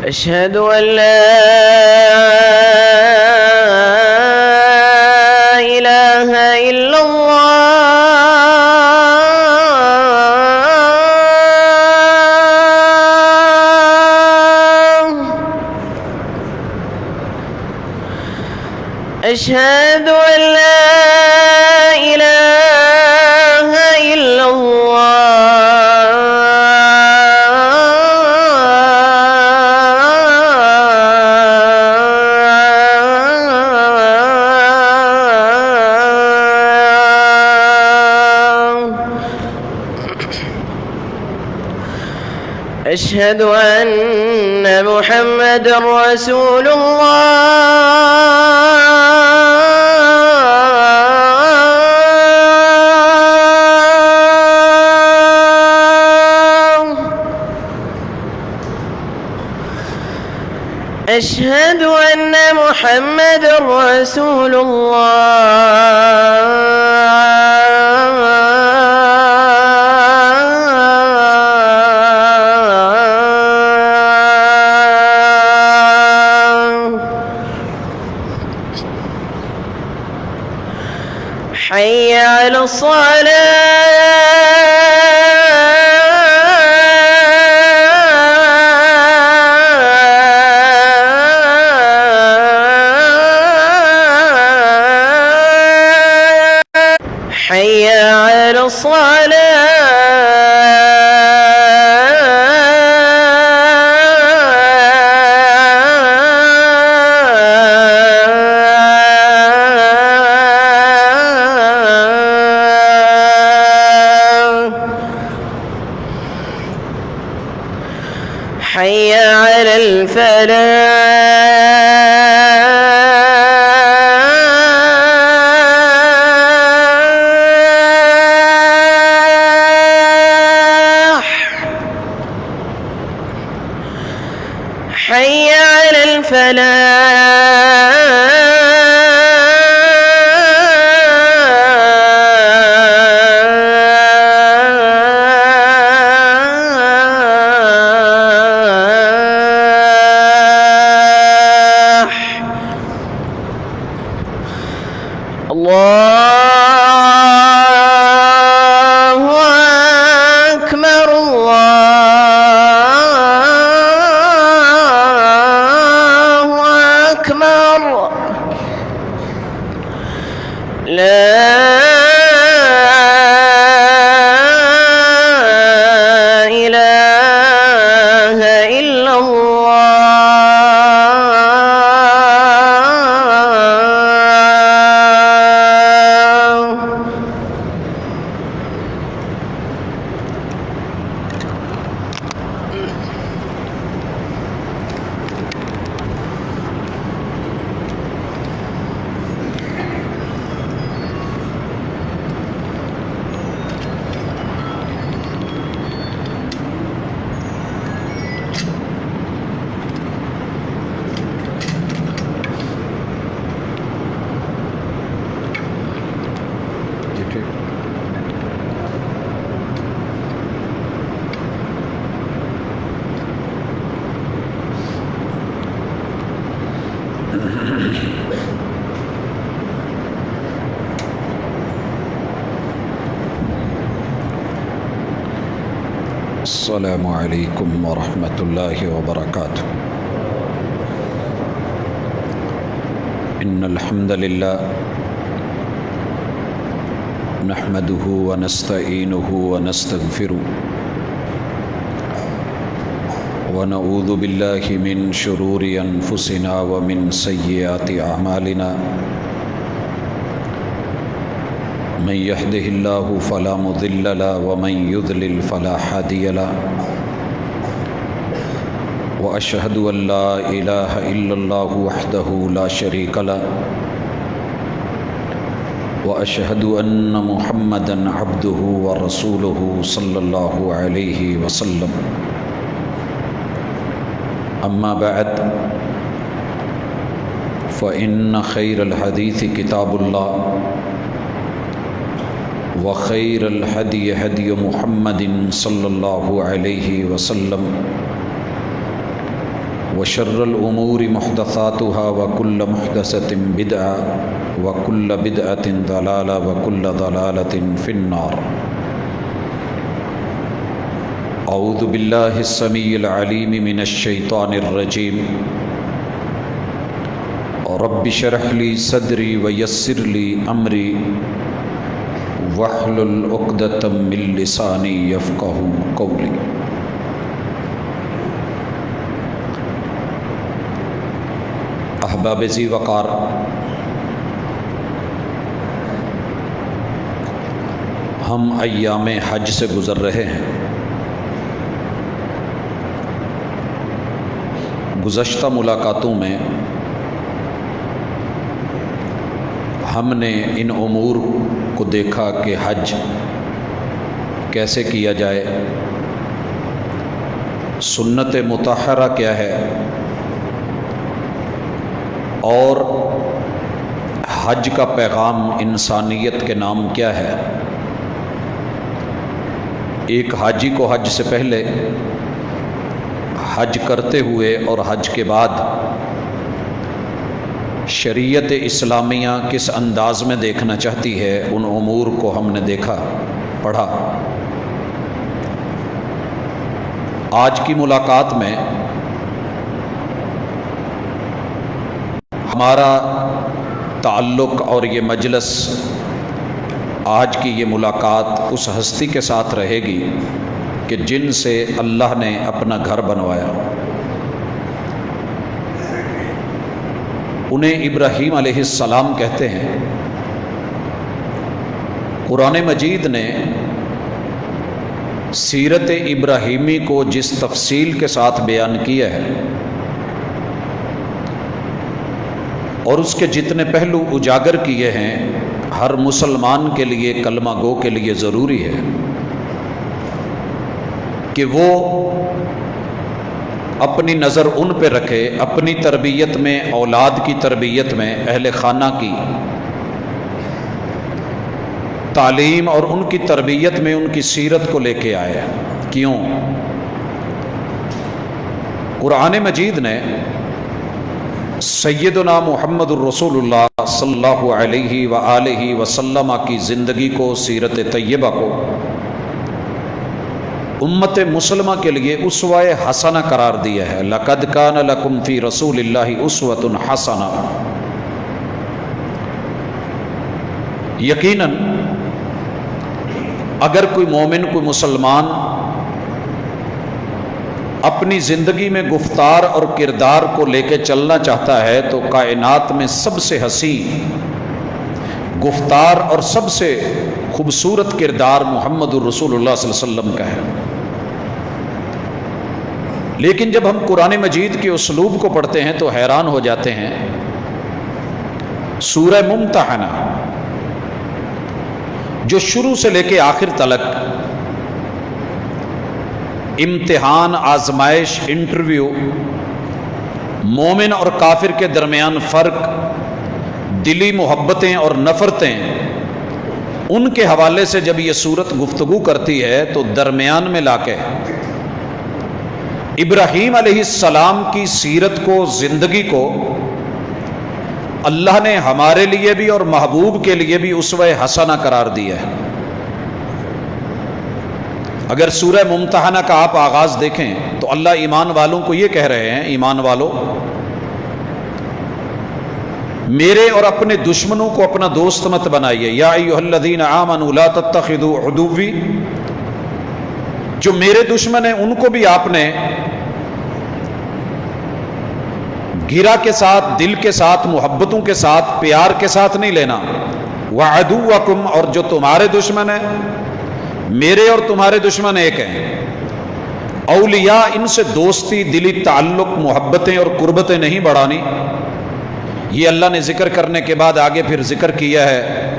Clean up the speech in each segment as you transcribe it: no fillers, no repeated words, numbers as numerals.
أشهد أن لا إله إلا الله. أشهد أن لا إله إلا أشهد أن محمد رسول الله. أشهد أن محمد رسول حي على الصلاة. حي على حي على الفلاح. حي على الفلاح. الله أكبر الله أكبر. لا إله إلا الله. السلام عليكم ورحمة الله وبركاته. إن الحمد لله نحمده ونستعينه ونستغفره ونعوذ بالله من شرور أنفسنا ومن سيئات أعمالنا. من يهده الله فلا مضل له ومن يضلل فلا هادي له. وأشهد أن لا إله إلا الله وحده لا شريك له. وأشهد أن محمدا عبده ورسوله صلى الله عليه وسلم. أما بعد فإن خير الحديث كتاب الله وخير الهدي هدي محمد صلى الله عليه وسلم وشر الأمور محدثاتها وكل محدثة بدعة وكل بدعة ضلالة وكل ضلالة في النار. أعوذ بالله السميع العليم من الشيطان الرجيم. رب اشرح لي صدري ويسر لي أمري واحلل عقدة من لساني يفقهوا قولي. احباب ذی وقار، ہم ایام حج سے گزر رہے ہیں۔ گزشتہ ملاقاتوں میں ہم نے ان امور کو دیکھا کہ حج کیسے کیا جائے، سنت مطہرہ کیا ہے، اور حج کا پیغام انسانیت کے نام کیا ہے۔ ایک حاجی کو حج سے پہلے، حج کرتے ہوئے اور حج کے بعد شریعت اسلامیہ کس انداز میں دیکھنا چاہتی ہے، ان امور کو ہم نے دیکھا، پڑھا۔ آج کی ملاقات میں ہمارا تعلق اور یہ مجلس، آج کی یہ ملاقات اس ہستی کے ساتھ رہے گی کہ جن سے اللہ نے اپنا گھر بنوایا۔ انہیں ابراہیم علیہ السلام کہتے ہیں۔ قرآن مجید نے سیرت ابراہیمی کو جس تفصیل کے ساتھ بیان کیا ہے اور اس کے جتنے پہلو اجاگر کیے ہیں، ہر مسلمان کے لیے، کلمہ گو کے لیے ضروری ہے کہ وہ اپنی نظر ان پہ رکھے، اپنی تربیت میں، اولاد کی تربیت میں، اہل خانہ کی تعلیم اور ان کی تربیت میں ان کی سیرت کو لے کے آئے۔ کیوں؟ قرآن مجید نے سیدنا محمد الرسول اللہ صلی اللہ علیہ وآلہ وسلم کی زندگی کو، سیرت طیبہ کو امت مسلمہ کے لیے اسوہ حسنہ قرار دیا ہے۔ لَقَدْ كَانَ لَكُمْ فِي رَسُولِ اللَّهِ أُسْوَةٌ حَسَنَةٌ۔ یقیناً اگر کوئی مومن، کوئی مسلمان اپنی زندگی میں گفتار اور کردار کو لے کے چلنا چاہتا ہے تو کائنات میں سب سے حسین گفتار اور سب سے خوبصورت کردار محمد الرسول اللہ صلی اللہ علیہ وسلم کا ہے۔ لیکن جب ہم قرآن مجید کے اسلوب کو پڑھتے ہیں تو حیران ہو جاتے ہیں۔ سورہ ممتحنہ جو شروع سے لے کے آخر تلک امتحان، آزمائش، انٹرویو، مومن اور کافر کے درمیان فرق، دلی محبتیں اور نفرتیں، ان کے حوالے سے جب یہ صورت گفتگو کرتی ہے تو درمیان میں لا کے ابراہیم علیہ السلام کی سیرت کو، زندگی کو اللہ نے ہمارے لیے بھی اور محبوب کے لیے بھی اسوہ حسنہ قرار دیا ہے۔ اگر سورہ ممتحنہ کا آپ آغاز دیکھیں تو اللہ ایمان والوں کو یہ کہہ رہے ہیں، ایمان والو، میرے اور اپنے دشمنوں کو اپنا دوست مت بنائیے۔ یا ایھا الذین آمنوا لا تتخذوا عدوی، جو میرے دشمن ہیں ان کو بھی آپ نے گرا کے ساتھ، دل کے ساتھ، محبتوں کے ساتھ، پیار کے ساتھ نہیں لینا۔ وعدوکم، اور جو تمہارے دشمن ہیں، میرے اور تمہارے دشمن ایک ہیں۔ اولیاء، ان سے دوستی، دلی تعلق، محبتیں اور قربتیں نہیں بڑھانی۔ یہ اللہ نے ذکر کرنے کے بعد آگے پھر ذکر کیا ہے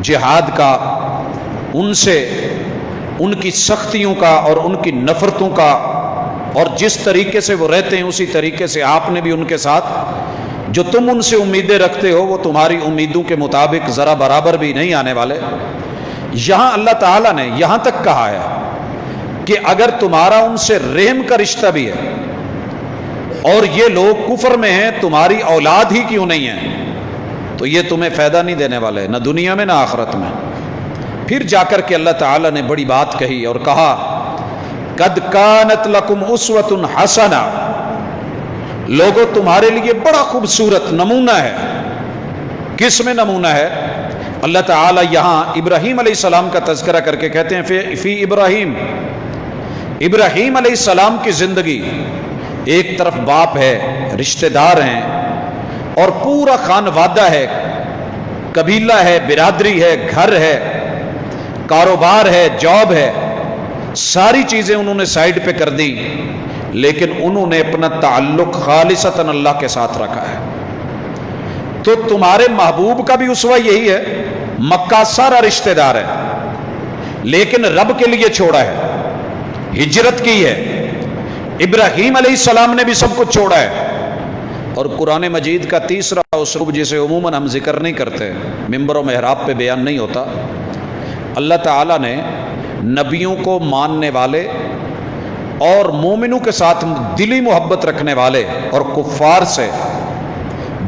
جہاد کا، ان سے، ان کی سختیوں کا اور ان کی نفرتوں کا، اور جس طریقے سے وہ رہتے ہیں اسی طریقے سے آپ نے بھی ان کے ساتھ، جو تم ان سے امیدیں رکھتے ہو وہ تمہاری امیدوں کے مطابق ذرا برابر بھی نہیں آنے والے۔ یہاں اللہ تعالیٰ نے یہاں تک کہا ہے کہ اگر تمہارا ان سے رحم کا رشتہ بھی ہے اور یہ لوگ کفر میں ہیں، تمہاری اولاد ہی کیوں نہیں ہے، تو یہ تمہیں فائدہ نہیں دینے والے، نہ دنیا میں نہ آخرت میں۔ پھر جا کر کے اللہ تعالیٰ نے بڑی بات کہی اور کہا قد کانت لکم اسوۃ حسنہ، لوگوں تمہارے لیے بڑا خوبصورت نمونہ ہے۔ کس میں نمونہ ہے؟ اللہ تعالیٰ یہاں ابراہیم علیہ السلام کا تذکرہ کر کے کہتے ہیں فی ابراہیم، ابراہیم علیہ السلام کی زندگی، ایک طرف باپ ہے، رشتہ دار ہیں، اور پورا خانوادہ ہے، قبیلہ ہے، برادری ہے، گھر ہے، کاروبار ہے، جاب ہے، ساری چیزیں انہوں نے سائیڈ پہ کر دی، لیکن انہوں نے اپنا تعلق خالصتاً اللہ کے ساتھ رکھا ہے۔ تو تمہارے محبوب کا بھی اسوہ یہی ہے، مکہ سارا رشتہ دار ہے، لیکن رب کے لیے چھوڑا ہے، ہجرت کی ہے۔ ابراہیم علیہ السلام نے بھی سب کچھ چھوڑا ہے۔ اور قرآن مجید کا تیسرا اسلوب جسے عموماً ہم ذکر نہیں کرتے، ممبر و محراب پہ بیان نہیں ہوتا، اللہ تعالیٰ نے نبیوں کو ماننے والے اور مومنوں کے ساتھ دلی محبت رکھنے والے اور کفار سے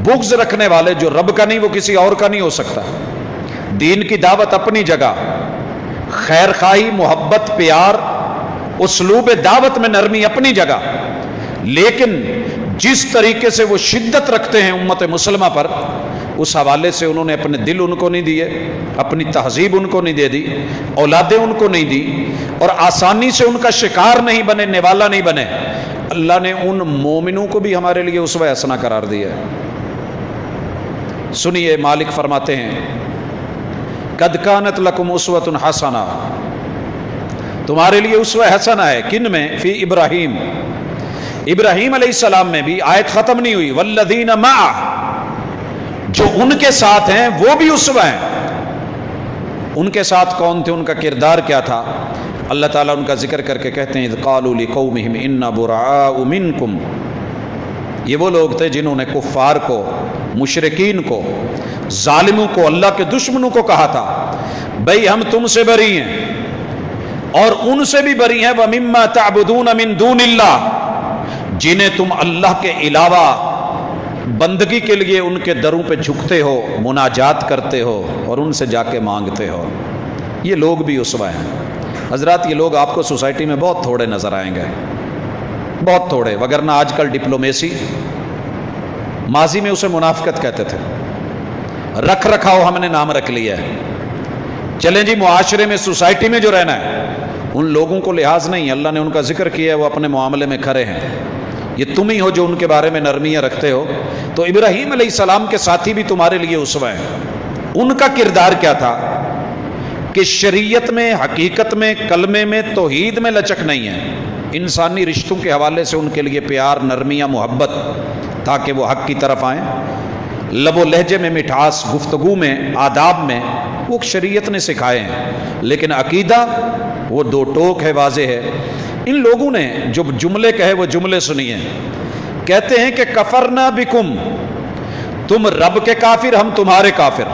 بغض رکھنے والے، جو رب کا نہیں وہ کسی اور کا نہیں ہو سکتا، دین کی دعوت اپنی جگہ، خیر خواہی، محبت، پیار، اسلوب دعوت میں نرمی اپنی جگہ، لیکن جس طریقے سے وہ شدت رکھتے ہیں امت مسلمہ پر، اس حوالے سے انہوں نے اپنے دل ان کو نہیں دیے، اپنی تہذیب ان کو نہیں دے دی، اولادیں ان کو نہیں دی، اور آسانی سے ان کا شکار نہیں بنے، نوالا نہیں بنے۔ اللہ نے ان مومنوں کو بھی ہمارے لیے اسوہ حسنہ قرار دیا ہے۔ سنیے، مالک فرماتے ہیں قد کانت لکم اسوۃ حسنہ، تمہارے لیے اسوہ حسنہ ہے، کن میں؟ فی ابراہیم، ابراہیم علیہ السلام میں بھی۔ آیت ختم نہیں ہوئی، والذین معہ، جو ان کے ساتھ ہیں وہ بھی اسوہ ہیں۔ ان کے ساتھ کون تھے، ان کا کردار کیا تھا؟ اللہ تعالیٰ ان کا ذکر کر کے کہتے ہیں اذ قالوا لقومہم انا براء منکم، یہ وہ لوگ تھے جنہوں نے کفار کو، مشرکین کو، ظالموں کو، اللہ کے دشمنوں کو کہا تھا بھئی ہم تم سے بری ہیں اور ان سے بھی بری ہیں، وَمِمَّا تَعْبُدُونَ مِن دُونِ اللَّهِ، جنہیں تم اللہ کے علاوہ بندگی کے لیے ان کے دروں پہ جھکتے ہو، مناجات کرتے ہو اور ان سے جا کے مانگتے ہو، یہ لوگ بھی اسوہ ہیں۔ حضرات یہ لوگ آپ کو سوسائٹی میں بہت تھوڑے نظر آئیں گے، بہت تھوڑے، وگرنہ آج کل ڈپلومیسی، ماضی میں اسے منافقت کہتے تھے، رکھ رکھاؤ ہم نے نام رکھ لیا ہے۔ چلیں جی، معاشرے میں، سوسائٹی میں جو رہنا ہے، ان لوگوں کو لحاظ نہیں، اللہ نے ان کا ذکر کیا ہے، وہ اپنے معاملے میں کھڑے ہیں، یہ تم ہی ہو جو ان کے بارے میں نرمیاں رکھتے ہو۔ تو ابراہیم علیہ السلام کے ساتھی بھی تمہارے لیے اسوہ ہیں۔ ان کا کردار کیا تھا کہ شریعت میں، حقیقت میں، کلمے میں، توحید میں لچک نہیں ہے، انسانی رشتوں کے حوالے سے ان کے لیے پیار، نرمیاں، محبت، تاکہ وہ حق کی طرف آئیں، لب و لہجے میں مٹھاس، گفتگو میں، آداب میں، وہ شریعت نے سکھائے ہیں، لیکن عقیدہ وہ دو ٹوک ہے، واضح ہے۔ ان لوگوں نے جو جملے کہے وہ جملے سنیے، کہتے ہیں کہ کفرنا بکم، تم رب کے کافر، ہم تمہارے کافر،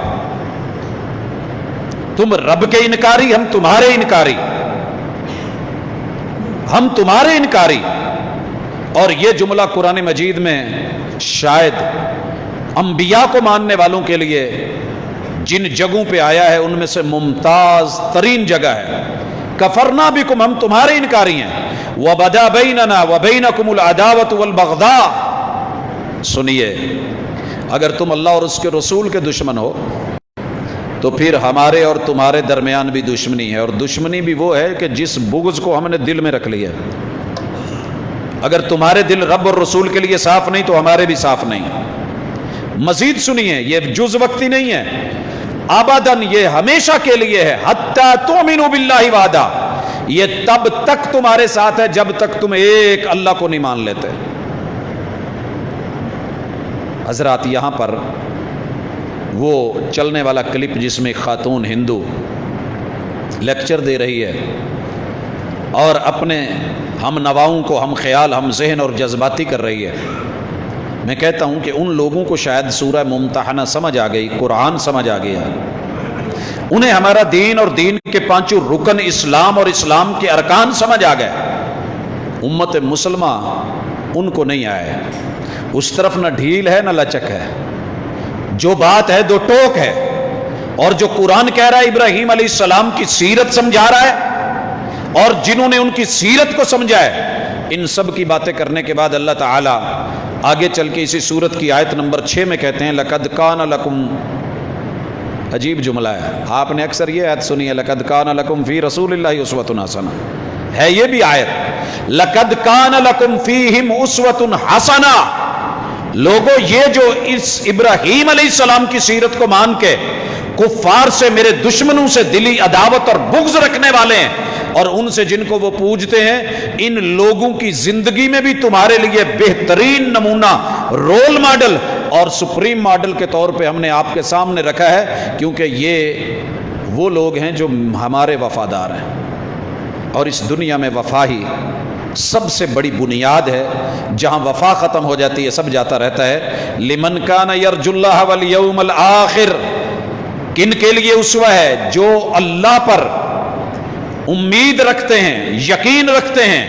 تم رب کے انکاری، ہم تمہارے انکاری، ہم تمہارے انکاری۔ اور یہ جملہ قرآن مجید میں شاید انبیاء کو ماننے والوں کے لیے جن جگہوں پہ آیا ہے ان میں سے ممتاز ترین جگہ ہے۔ کفرنا بکم، ہم تمہارے انکاری ہیں، وبدا بیننا وبینکم العداوۃ والبغضاء۔ سنیے، اگر تم اللہ اور اس کے رسول کے دشمن ہو تو پھر ہمارے اور تمہارے درمیان بھی دشمنی ہے، اور دشمنی بھی وہ ہے کہ جس بغض کو ہم نے دل میں رکھ لیا۔ اگر تمہارے دل رب اور رسول کے لیے صاف نہیں تو ہمارے بھی صاف نہیں۔ مزید سنیے، یہ جز وقتی نہیں ہے، ابداً یہ ہمیشہ کے لیے ہے، حتی تؤمنوا باللہ وحدہ، یہ تب تک تمہارے ساتھ ہے جب تک تم ایک اللہ کو نہیں مان لیتے۔ حضرات یہاں پر وہ چلنے والا کلپ جس میں خاتون ہندو لیکچر دے رہی ہے اور اپنے ہم نواؤں کو ہم خیال، ہم ذہن اور جذباتی کر رہی ہے، میں کہتا ہوں کہ ان لوگوں کو شاید سورہ ممتحنہ سمجھ آ گئی، قرآن سمجھ آ گیا، انہیں ہمارا دین اور دین کے پانچوں رکن اسلام اور اسلام کے ارکان سمجھ آ گئے۔ امت مسلمہ ان کو نہیں آیا ہے۔ اس طرف نہ ڈھیل ہے نہ لچک ہے، جو بات ہے دو ٹوک ہے۔ اور جو قرآن کہہ رہا ہے ابراہیم علیہ السلام کی سیرت سمجھا رہا ہے، اور جنہوں نے ان کی سیرت کو سمجھا ہے، ان سب کی باتیں کرنے کے بعد اللہ تعالیٰ آگے چل کے اسی سورت کی آیت نمبر 6 میں کہتے ہیں لَقَدْ كَانَ لَكُمْ، عجیب جملہ ہے، آپ نے اکثر یہ آیت سنی ہے لَقَدْ كَانَ لَكُمْ فِي رَسُولِ اللَّهِ أُسْوَةٌ حَسَنَةٌ، ہے یہ بھی آیت لَقَدْ كَانَ لَكُمْ فِيهِمْ أُسْوَةٌ حَسَنَةٌ۔ لوگوں یہ جو اس ابراہیم علیہ السلام کی سیرت کو مان کے کفار سے، میرے دشمنوں سے دلی عداوت اور بغض رکھنے والے ہیں، اور ان سے جن کو وہ پوجتے ہیں، ان لوگوں کی زندگی میں بھی تمہارے لیے بہترین نمونہ، رول ماڈل اور سپریم ماڈل کے طور پہ ہم نے آپ کے سامنے رکھا ہے، کیونکہ یہ وہ لوگ ہیں جو ہمارے وفادار ہیں۔ اور اس دنیا میں وفا ہی سب سے بڑی بنیاد ہے، جہاں وفا ختم ہو جاتی ہے سب جاتا رہتا ہے۔ لمن کان یرجو اللہ والیوم الآخر، کن کے لیے اسوہ ہے؟ جو اللہ پر امید رکھتے ہیں، یقین رکھتے ہیں،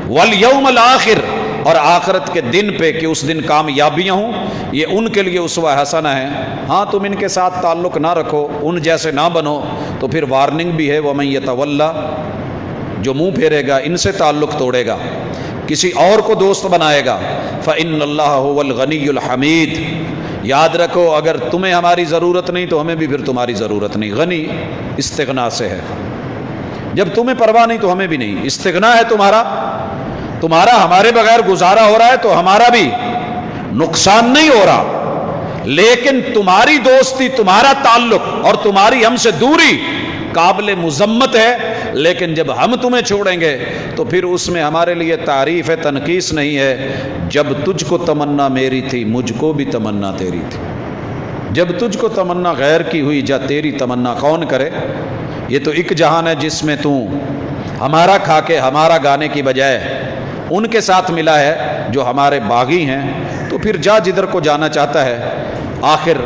والیوم الآخر، اور آخرت کے دن پہ کہ اس دن کامیابیاں ہوں، یہ ان کے لیے اسوہ حسنہ ہے۔ ہاں تم ان کے ساتھ تعلق نہ رکھو، ان جیسے نہ بنو، تو پھر وارننگ بھی ہے وَمَن يَتَوَلَّ، جو منہ پھیرے گا، ان سے تعلق توڑے گا، کسی اور کو دوست بنائے گا، فَإِنَّ اللَّهَ هُوَ الْغَنِيُّ الْحَمِيدُ۔ یاد رکھو اگر تمہیں ہماری ضرورت نہیں تو ہمیں بھی پھر تمہاری ضرورت نہیں۔ غنی استغنا سے ہے، جب تمہیں پرواہ نہیں تو ہمیں بھی نہیں۔ استغنا ہے تمہارا ہمارے بغیر گزارا ہو رہا ہے تو ہمارا بھی نقصان نہیں ہو رہا، لیکن تمہاری دوستی، تمہارا تعلق اور تمہاری ہم سے دوری قابل مذمت ہے، لیکن جب ہم تمہیں چھوڑیں گے تو پھر اس میں ہمارے لیے تعریف ہے، تنقیص نہیں ہے۔ جب تجھ کو تمنا میری تھی مجھ کو بھی تمنا تیری تھی، جب تجھ کو تمنا غیر کی ہوئی جا تیری تمنا کون کرے۔ یہ تو ایک جہان ہے جس میں تو ہمارا کھا کے ہمارا گانے کی بجائے ان کے ساتھ ملا ہے جو ہمارے باغی ہیں، تو پھر جا جدھر کو جانا چاہتا ہے۔ آخر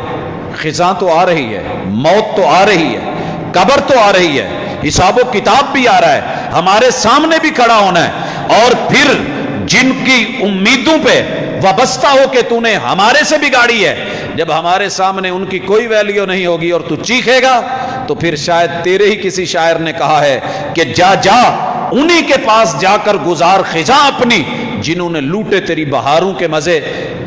خزاں تو آ رہی ہے، موت تو آ رہی ہے، قبر تو آ رہی ہے، حساب و کتاب بھی آ رہا ہے، ہمارے سامنے بھی کھڑا ہونا ہے۔ اور پھر جن کی امیدوں پہ وابستہ ہو کے تو نے ہمارے سے بگاڑی ہے، جب ہمارے سامنے ان کی کوئی ویلیو نہیں ہوگی اور تو چیخے گا، تو پھر شاید تیرے ہی کسی شاعر نے کہا ہے کہ جا انہی کے پاس جا کر گزار خزاں اپنی، جنہوں نے لوٹے تیری بہاروں کے مزے،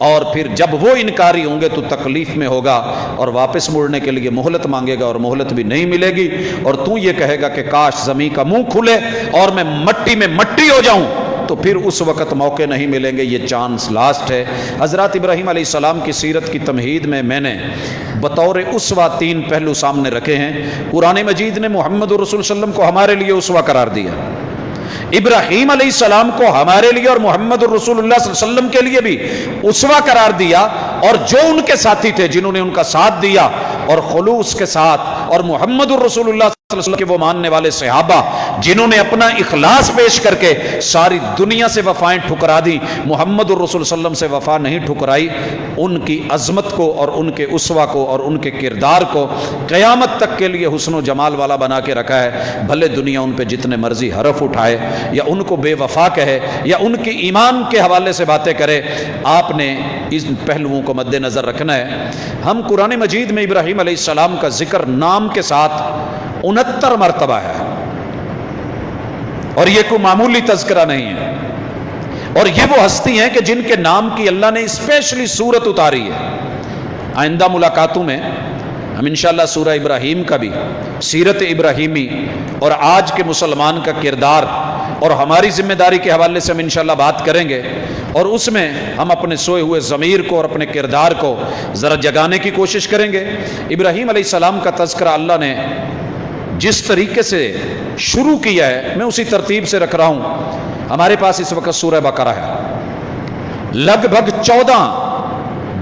اور پھر جب وہ انکاری ہوں گے تو تکلیف میں ہوگا اور واپس مڑنے کے لیے مہلت مانگے گا اور مہلت بھی نہیں ملے گی، اور تو یہ کہے گا کہ کاش زمین کا منہ کھلے اور میں مٹی میں مٹی ہو جاؤں، تو پھر اس وقت موقع نہیں ملیں گے، یہ چانس لاسٹ ہے۔ حضرت ابراہیم علیہ السلام کی سیرت کی تمہید میں میں نے بطور اسوہ 3 پہلو سامنے رکھے ہیں۔ قرآن مجید نے محمد رسول صلی اللہ علیہ وسلم کو ہمارے لیے اسوہ قرار دیا، ابراہیم علیہ السلام کو ہمارے لیے اور محمد رسول اللہ صلی اللہ علیہ وسلم کے لیے بھی اسوہ قرار دیا، اور جو ان کے ساتھی تھے جنہوں نے ان کا ساتھ دیا اور خلوص کے ساتھ، اور محمد رسول اللہ صلی اللہ علیہ وسلم کے وہ ماننے والے صحابہ جنہوں نے اپنا اخلاص پیش کر کے ساری دنیا سے وفائیں ٹھکرا دی، محمد الرسول صلی اللہ علیہ وسلم سے وفا نہیں ٹھکرائی، ان کی عظمت کو اور ان کے اسوہ کو اور ان کے کردار کو قیامت تک کے لیے حسن و جمال والا بنا کے رکھا ہے۔ بھلے دنیا ان پہ جتنے مرضی حرف اٹھائے یا ان کو بے وفا کہے یا ان کی ایمان کے حوالے سے باتیں کرے، آپ نے ان پہلوؤں کو مد نظر رکھنا ہے۔ ہم قرآن مجید میں ابراہیم علیہ السلام کا ذکر نام کے ساتھ 69 مرتبہ ہے، اور یہ کوئی معمولی تذکرہ نہیں ہے، اور یہ وہ ہستی ہیں کہ جن کے نام کی اللہ نے اسپیشلی سورت اتاری ہے۔ آئندہ ملاقاتوں میں ہم انشاءاللہ سورہ ابراہیم کا بھی، سیرت ابراہیمی اور آج کے مسلمان کا کردار اور ہماری ذمہ داری کے حوالے سے ہم انشاءاللہ بات کریں گے، اور اس میں ہم اپنے سوئے ہوئے ضمیر کو اور اپنے کردار کو ذرا جگانے کی کوشش کریں گے۔ ابراہیم علیہ السلام کا تذکرہ اللہ نے جس طریقے سے شروع کیا ہے میں اسی ترتیب سے رکھ رہا ہوں۔ ہمارے پاس اس وقت سورہ بقرہ ہے، لگ بھگ 14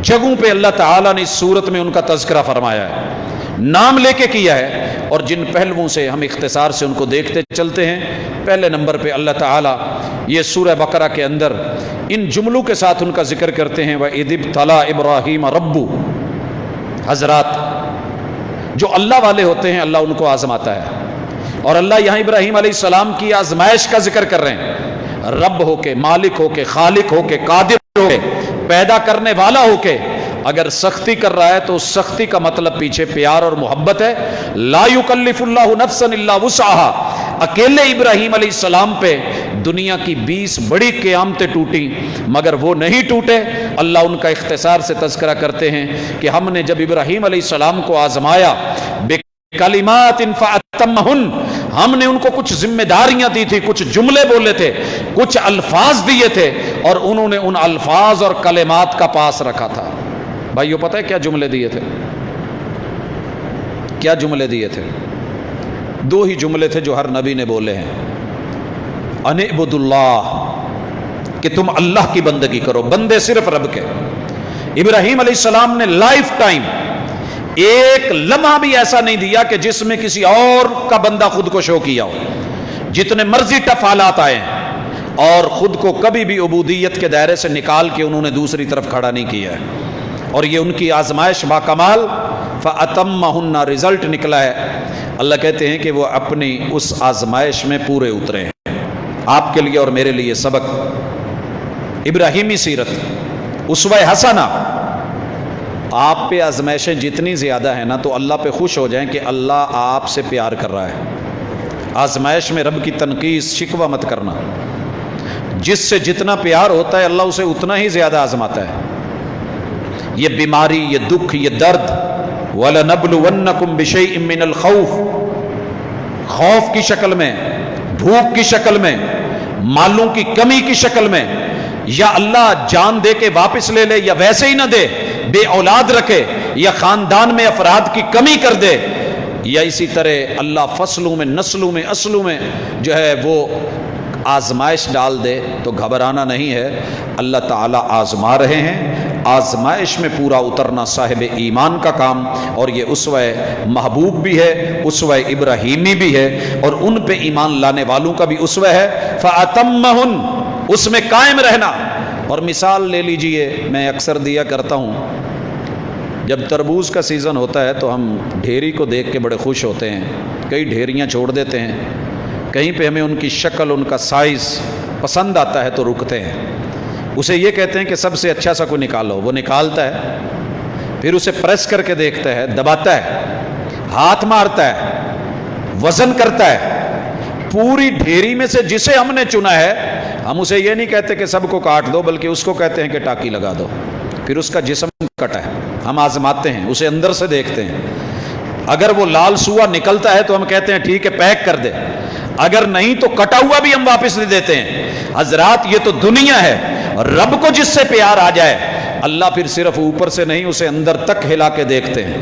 جگہوں پہ اللہ تعالیٰ نے اس سورت میں ان کا تذکرہ فرمایا ہے، نام لے کے کیا ہے، اور جن پہلوؤں سے ہم اختصار سے ان کو دیکھتے چلتے ہیں۔ پہلے نمبر پہ اللہ تعالیٰ یہ سورہ بقرہ کے اندر ان جملوں کے ساتھ ان کا ذکر کرتے ہیں، وَإِذِ ابْتَلَىٰ إِبْرَاهِيمَ رَبُّهُ۔ حضرات جو اللہ والے ہوتے ہیں اللہ ان کو آزماتا ہے، اور اللہ یہاں ابراہیم علیہ السلام کی آزمائش کا ذکر کر رہے ہیں۔ رب ہو کے، مالک ہو کے، خالق ہو کے، قادر ہو کے، پیدا کرنے والا ہو کے اگر سختی کر رہا ہے تو اس سختی کا مطلب پیچھے پیار اور محبت ہے. لا یکلف اللہ نفسا الا وسعها. اکیلے ابراہیم علیہ السلام پہ دنیا کی 20 بڑی قیامتیں ٹوٹی مگر وہ نہیں ٹوٹے. اللہ ان کا اختصار سے تذکرہ کرتے ہیں کہ ہم نے جب ابراہیم علیہ السلام کو آزمایا بکلمات فاتمہن، ہم نے ان کو کچھ ذمہ داریاں دی تھی، کچھ جملے بولے تھے، کچھ الفاظ دیے تھے اور انہوں نے ان الفاظ اور کلمات کا پاس رکھا تھا. بھائیو پتہ ہے کیا جملے دیے تھے؟ کیا جملے دیے تھے؟ 2 ہی جملے تھے جو ہر نبی نے بولے ہیں. ان اعبدوا اللہ، کہ تم اللہ کی بندگی کرو، بندے صرف رب کے. ابراہیم علیہ السلام نے لائف ٹائم ایک لمحہ بھی ایسا نہیں دیا کہ جس میں کسی اور کا بندہ خود کو شو کیا ہو. جتنے مرضی ٹف حالات آئے ہیں اور خود کو کبھی بھی عبودیت کے دائرے سے نکال کے انہوں نے دوسری طرف کھڑا نہیں کیا ہے. اور یہ ان کی آزمائش با کمال فَأَتَمَّهُنَّ رزلٹ نکلا ہے. اللہ کہتے ہیں کہ وہ اپنی اس آزمائش میں پورے اترے ہیں. آپ کے لیے اور میرے لیے سبق، ابراہیمی سیرت، اسوہ حسنہ. آپ پہ آزمائشیں جتنی زیادہ ہیں نا تو اللہ پہ خوش ہو جائیں کہ اللہ آپ سے پیار کر رہا ہے. آزمائش میں رب کی تنقیص، شکوہ مت کرنا. جس سے جتنا پیار ہوتا ہے اللہ اسے اتنا ہی زیادہ آزماتا ہے. یہ بیماری، یہ دکھ، یہ درد، وَلَنَبْلُوَنَّكُمْ بِشَيْءٍ مِّنَ الْخَوْفِ، خوف کی شکل میں، بھوک کی شکل میں، مالوں کی کمی کی شکل میں، یا اللہ جان دے کے واپس لے لے یا ویسے ہی نہ دے، بے اولاد رکھے یا خاندان میں افراد کی کمی کر دے، یا اسی طرح اللہ فصلوں میں، نسلوں میں، اصلوں میں جو ہے وہ آزمائش ڈال دے تو گھبرانا نہیں ہے. اللہ تعالیٰ آزما رہے ہیں. آزمائش میں پورا اترنا صاحب ایمان کا کام، اور یہ اسوہ محبوب بھی ہے، اسوہ ابراہیمی بھی ہے، اور ان پہ ایمان لانے والوں کا بھی اسوہ ہے. فَأَتَمَّهُنْ، اس میں قائم رہنا. اور مثال لے لیجئے، میں اکثر دیا کرتا ہوں، جب تربوز کا سیزن ہوتا ہے تو ہم ڈھیری کو دیکھ کے بڑے خوش ہوتے ہیں. کئی ڈھیریاں چھوڑ دیتے ہیں، کہیں پہ ہمیں ان کی شکل، ان کا سائز پسند آتا ہے تو رکتے ہیں. اسے یہ کہتے ہیں کہ سب سے اچھا سا کوئی نکالو. وہ نکالتا ہے، پھر اسے پریس کر کے دیکھتا ہے، دباتا ہے، ہاتھ مارتا ہے، وزن کرتا ہے. پوری ڈھیری میں سے جسے ہم نے چنا ہے، ہم اسے یہ نہیں کہتے کہ سب کو کاٹ دو، بلکہ اس کو کہتے ہیں کہ ٹاکی لگا دو. پھر اس کا جسم کٹا ہے، ہم آزماتے ہیں، اسے اندر سے دیکھتے ہیں. اگر وہ لال سوا نکلتا ہے تو ہم کہتے ہیں ٹھیک ہے پیک کر دے، اگر نہیں تو کٹا ہوا بھی ہم واپس نہیں دیتے ہیں. حضرات یہ تو دنیا ہے. رب کو جس سے پیار آ جائے اللہ پھر صرف اوپر سے نہیں، اسے اندر تک ہلا کے دیکھتے ہیں.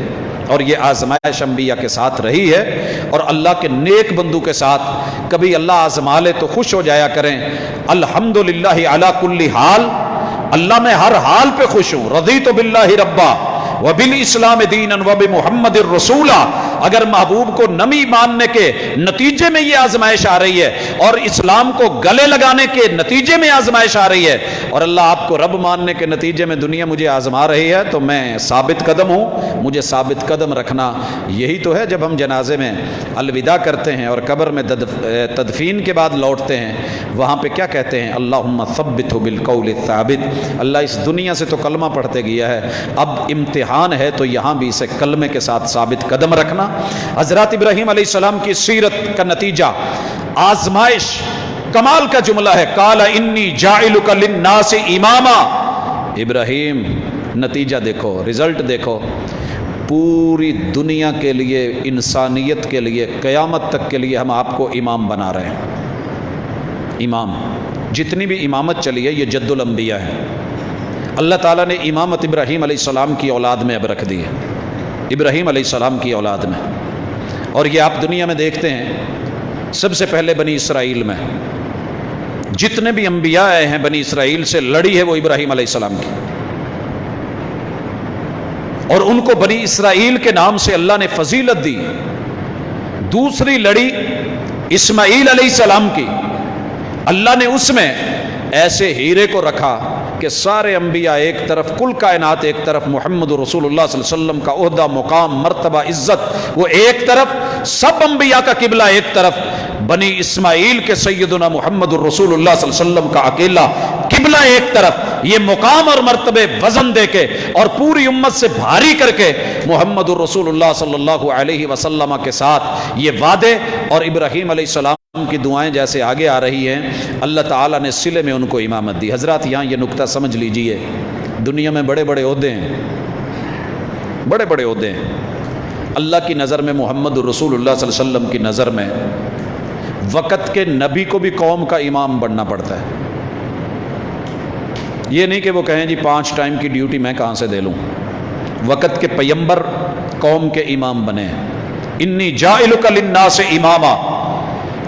اور یہ آزمائش انبیاء کے ساتھ رہی ہے، اور اللہ کے نیک بندو کے ساتھ کبھی اللہ آزما لے تو خوش ہو جایا کریں. الحمدللہ علی کل حال، اللہ میں ہر حال پہ خوش ہوں. رضیت باللہ ربا وبالاسلام دینا وبمحمد الرسولا. اگر محبوب کو نمی ماننے کے نتیجے میں یہ آزمائش آ رہی ہے اور اسلام کو گلے لگانے کے نتیجے میں آزمائش آ رہی ہے، اور اللہ آپ کو رب ماننے کے نتیجے میں دنیا مجھے آزما رہی ہے، تو میں ثابت قدم ہوں. مجھے ثابت قدم رکھنا یہی تو ہے. جب ہم جنازے میں الوداع کرتے ہیں اور قبر میں تدفین کے بعد لوٹتے ہیں، وہاں پہ کیا کہتے ہیں؟ اللہم ثبتہ بالقول الثابت. اللہ اس دنیا سے تو کلمہ پڑھتے گیا ہے، اب امتحان ہے تو یہاں بھی اسے کلمے کے ساتھ ثابت قدم رکھنا. حضرت ابراہیم علیہ السلام کی سیرت کا نتیجہ آزمائش. کمال کا جملہ ہے، قال انی جاعلک للناس اماما. ابراہیم نتیجہ دیکھو، رزلٹ دیکھو. پوری دنیا کے لیے، انسانیت کے لیے، قیامت تک کے لیے ہم آپ کو امام بنا رہے ہیں. امام، جتنی بھی امامت چلی ہے یہ جد الانبیاء ہے. اللہ تعالیٰ نے امامت ابراہیم علیہ السلام کی اولاد میں اب رکھ دی ہے، ابراہیم علیہ السلام کی اولاد میں. اور یہ آپ دنیا میں دیکھتے ہیں، سب سے پہلے بنی اسرائیل میں جتنے بھی انبیاء آئے ہیں بنی اسرائیل سے لڑی ہے وہ ابراہیم علیہ السلام کی. اور ان کو بنی اسرائیل کے نام سے اللہ نے فضیلت دی. دوسری لڑی اسماعیل علیہ السلام کی. اللہ نے اس میں ایسے ہیرے کو رکھا کہ سارے انبیاء ایک طرف، کل کائنات ایک طرف، محمد رسول اللہ صلی اللہ علیہ وسلم کا عہدہ، مقام، مرتبہ، عزت وہ ایک طرف، سب انبیاء کا قبلہ ایک طرف، بنی اسماعیل کے سیدنا محمد الرسول اللہ صلی اللہ علیہ وسلم کا اکیلا قبلہ ایک طرف، یہ مقام اور مرتبے وزن دے کے اور پوری امت سے بھاری کر کے محمد الرسول اللہ صلی اللہ علیہ وسلم کے ساتھ یہ وعدے اور ابراہیم علیہ السلام کی دعائیں جیسے آگے آ رہی ہیں، اللہ تعالیٰ نے صلے میں ان کو امامت دی۔ حضرات یہاں یہ نقطہ سمجھ لیجئے، دنیا میں بڑے بڑے عہدے ہیں، بڑے بڑے عہدے ہیں، اللہ کی نظر میں، محمد الرسول اللہ صلی اللہ علیہ وسلم کی نظر میں وقت کے نبی کو بھی قوم کا امام بننا پڑتا ہے۔ یہ نہیں کہ وہ کہیں جی 5 ٹائم کی ڈیوٹی میں کہاں سے دے لوں، وقت کے پیمبر قوم کے امام بنے ہیں۔ انی جاعلک للناس اماما،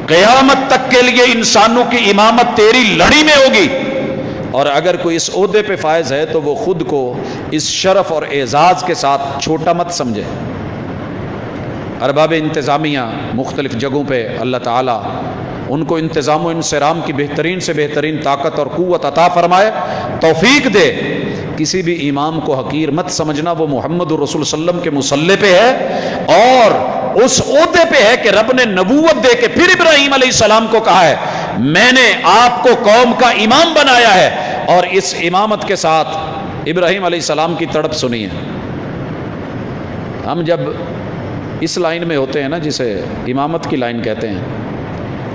قیامت تک کے لیے انسانوں کی امامت تیری لڑی میں ہوگی، اور اگر کوئی اس عہدے پہ فائز ہے تو وہ خود کو اس شرف اور اعزاز کے ساتھ چھوٹا مت سمجھے۔ ارباب انتظامیہ مختلف جگہوں پہ اللہ تعالیٰ ان کو انتظام و انصرام کی بہترین سے بہترین طاقت اور قوت عطا فرمائے، توفیق دے۔ کسی بھی امام کو حقیر مت سمجھنا، وہ محمد الرسول صلی اللہ علیہ وسلم کے مصلے پہ ہے اور اس عہدے پہ ہے کہ رب نے نبوت دے کے پھر ابراہیم علیہ السلام کو کہا ہے میں نے آپ کو قوم کا امام بنایا ہے، اور اس امامت کے ساتھ ابراہیم علیہ السلام کی تڑپ سنی ہے۔ ہم جب اس لائن میں ہوتے ہیں نا جسے امامت کی لائن کہتے ہیں،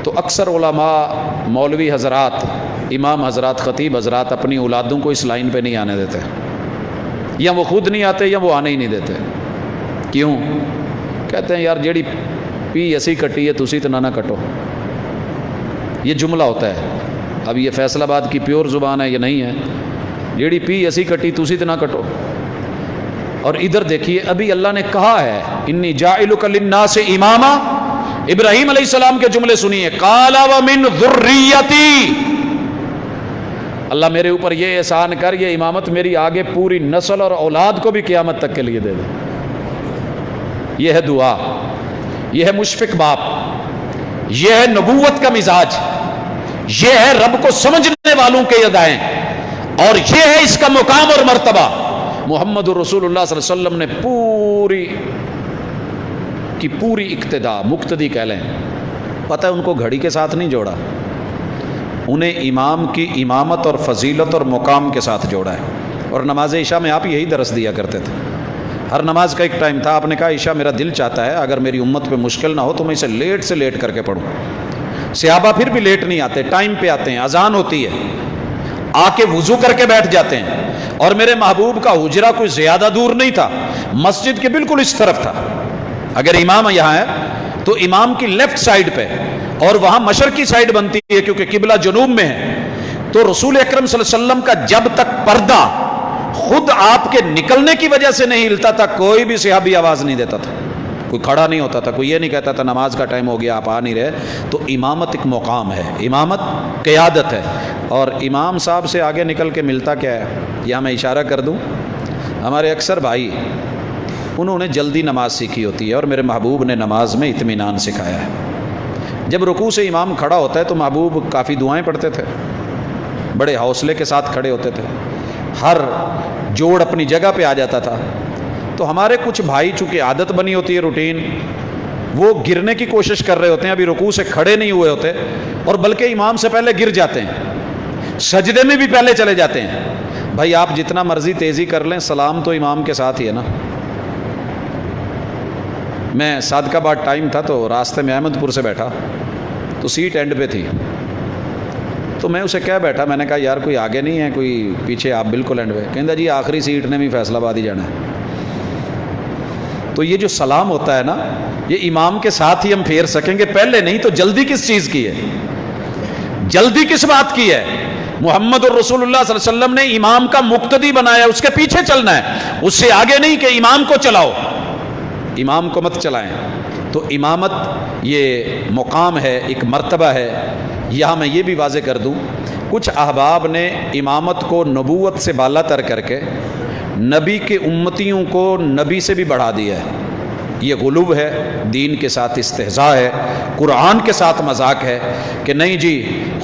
تو اکثر علماء، مولوی حضرات، امام حضرات، خطیب حضرات اپنی اولادوں کو اس لائن پہ نہیں آنے دیتے، یا وہ خود نہیں آتے یا وہ آنے ہی نہیں دیتے۔ کیوں؟ کہتے ہیں یار جیڑی پی اسی کٹی ہے تسی تو نہ کٹو، یہ جملہ ہوتا ہے۔ اب یہ فیصل آباد کی پیور زبان ہے، یہ نہیں ہے، جیڑی پی اسی کٹی تسی تو نہ کٹو۔ اور ادھر دیکھیے ابھی اللہ نے کہا ہے انی جاعلک للناس اماما، ابراہیم علیہ السلام کے جملے سنیے، قال ومن ذریتی، اللہ میرے اوپر یہ احسان کر، یہ امامت میری آگے پوری نسل اور اولاد کو بھی قیامت تک کے لیے دے دے۔ یہ ہے دعا، یہ ہے مشفق باپ، یہ ہے نبوت کا مزاج، یہ ہے رب کو سمجھنے والوں کے ادائیں، اور یہ ہے اس کا مقام اور مرتبہ۔ محمد الرسول اللہ صلی اللہ علیہ وسلم نے پوری کی پوری اقتدا، مقتدی کہہ لیں، پتہ ہے ان کو گھڑی کے ساتھ نہیں جوڑا، انہیں امام کی امامت اور فضیلت اور مقام کے ساتھ جوڑا ہے۔ اور نماز عشاء میں آپ یہی درس دیا کرتے تھے، ہر نماز کا ایک ٹائم تھا، آپ نے کہا عشاء میرا دل چاہتا ہے اگر میری امت پہ مشکل نہ ہو تو میں اسے لیٹ سے لیٹ کر کے پڑھوں۔ صحابہ پھر بھی لیٹ نہیں آتے، ٹائم پہ آتے ہیں، اذان ہوتی ہے، آ کے وضو کر کے بیٹھ جاتے ہیں۔ اور میرے محبوب کا حجرہ کوئی زیادہ دور نہیں تھا، مسجد کے بالکل اس طرف تھا۔ اگر امام یہاں ہے تو امام کی لیفٹ سائیڈ پہ، اور وہاں مشرقی سائیڈ بنتی ہے کیونکہ قبلہ جنوب میں ہے۔ تو رسول اکرم صلی اللہ علیہ وسلم کا جب تک پردہ خود آپ کے نکلنے کی وجہ سے نہیں ہلتا تھا، کوئی بھی صحابی آواز نہیں دیتا تھا، کوئی کھڑا نہیں ہوتا تھا، کوئی یہ نہیں کہتا تھا نماز کا ٹائم ہو گیا آپ آ نہیں رہے۔ تو امامت ایک مقام ہے، امامت قیادت ہے، اور امام صاحب سے آگے نکل کے ملتا کیا ہے؟ یا میں اشارہ کر دوں، ہمارے اکثر بھائی انہوں نے جلدی نماز سیکھی ہوتی ہے، اور میرے محبوب نے نماز میں اطمینان سکھایا ہے۔ جب رکوع سے امام کھڑا ہوتا ہے تو محبوب کافی دعائیں پڑھتے تھے، بڑے حوصلے کے ساتھ کھڑے ہوتے تھے، ہر جوڑ اپنی جگہ پہ آ جاتا تھا۔ تو ہمارے کچھ بھائی چونکہ عادت بنی ہوتی ہے، روٹین، وہ گرنے کی کوشش کر رہے ہوتے ہیں، ابھی رکوع سے کھڑے نہیں ہوئے ہوتے، اور بلکہ امام سے پہلے گر جاتے ہیں، سجدے میں بھی پہلے چلے جاتے ہیں۔ بھائی آپ جتنا مرضی تیزی کر لیں، سلام تو امام کے ساتھ ہی ہے نا۔ میں صادقہ آباد ٹائم تھا تو راستے میں احمد پور سے بیٹھا تو سیٹ اینڈ پہ تھی، تو میں اسے کہہ بیٹھا، میں نے کہا یار کوئی آگے نہیں ہے، کوئی پیچھے، آپ بالکل اینڈ پہ۔ کہندا جی آخری سیٹ نے بھی فیصل آباد ہی جانا ہے۔ تو یہ جو سلام ہوتا ہے نا، یہ امام کے ساتھ ہی ہم پھیر سکیں گے، پہلے نہیں۔ تو جلدی کس چیز کی ہے؟ جلدی کس بات کی ہے؟ محمد الرسول اللہ صلی اللہ علیہ وسلم نے امام کا مقتدی بنایا، اس کے پیچھے چلنا ہے، اس سے آگے نہیں کہ امام کو چلاؤ، امام کو مت چلائیں۔ تو امامت یہ مقام ہے، ایک مرتبہ ہے۔ یہاں میں یہ بھی واضح کر دوں، کچھ احباب نے امامت کو نبوت سے بالا تر کر کے نبی کے امتیوں کو نبی سے بھی بڑھا دیا ہے۔ یہ غلو ہے، دین کے ساتھ استہزاء ہے، قرآن کے ساتھ مذاق ہے کہ نہیں جی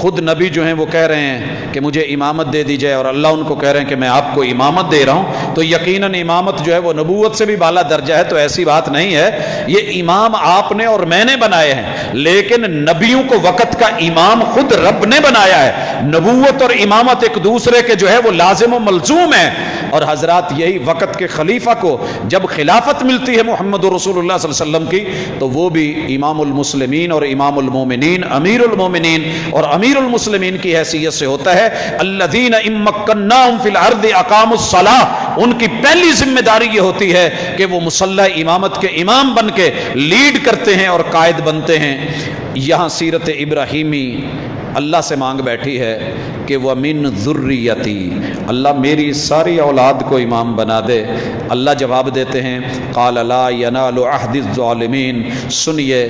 خود نبی جو ہیں وہ کہہ رہے ہیں کہ مجھے امامت دے دی جائے اور اللہ ان کو کہہ رہے ہیں کہ میں آپ کو امامت دے رہا ہوں، تو یقیناً امامت جو ہے وہ نبوت سے بھی بالا درجہ ہے۔ تو ایسی بات نہیں ہے، یہ امام آپ نے اور میں نے بنائے ہیں، لیکن نبیوں کو وقت کا امام خود رب نے بنایا ہے۔ نبوت اور امامت ایک دوسرے کے جو ہے وہ لازم و ملزوم ہیں، اور حضرات یہی وقت کے خلیفہ کو جب خلافت ملتی ہے محمد رسول اللہ صلی اللہ علیہ وسلم کی، تو وہ بھی امام المسلمین اور امام المومنین، امیر المومنین اور امیر المسلمین کی حیثیت سے ہوتا ہے۔ الذین ان مکناہم فی الارض اقاموا الصلاۃ، ان کی پہلی ذمہ داری یہ ہوتی ہے کہ وہ مصلی امامت کے امام بن کے لیڈ کرتے ہیں اور قائد بنتے ہیں۔ یہاں سیرت ابراہیمی اللہ سے مانگ بیٹھی ہے کہ وَمِن ذُرِّيَّتِي، اللہ میری ساری اولاد کو امام بنا دے۔ اللہ جواب دیتے ہیں قَالَ لَا يَنَالُ عَهْدِ الظَّالِمِينَ، سنیے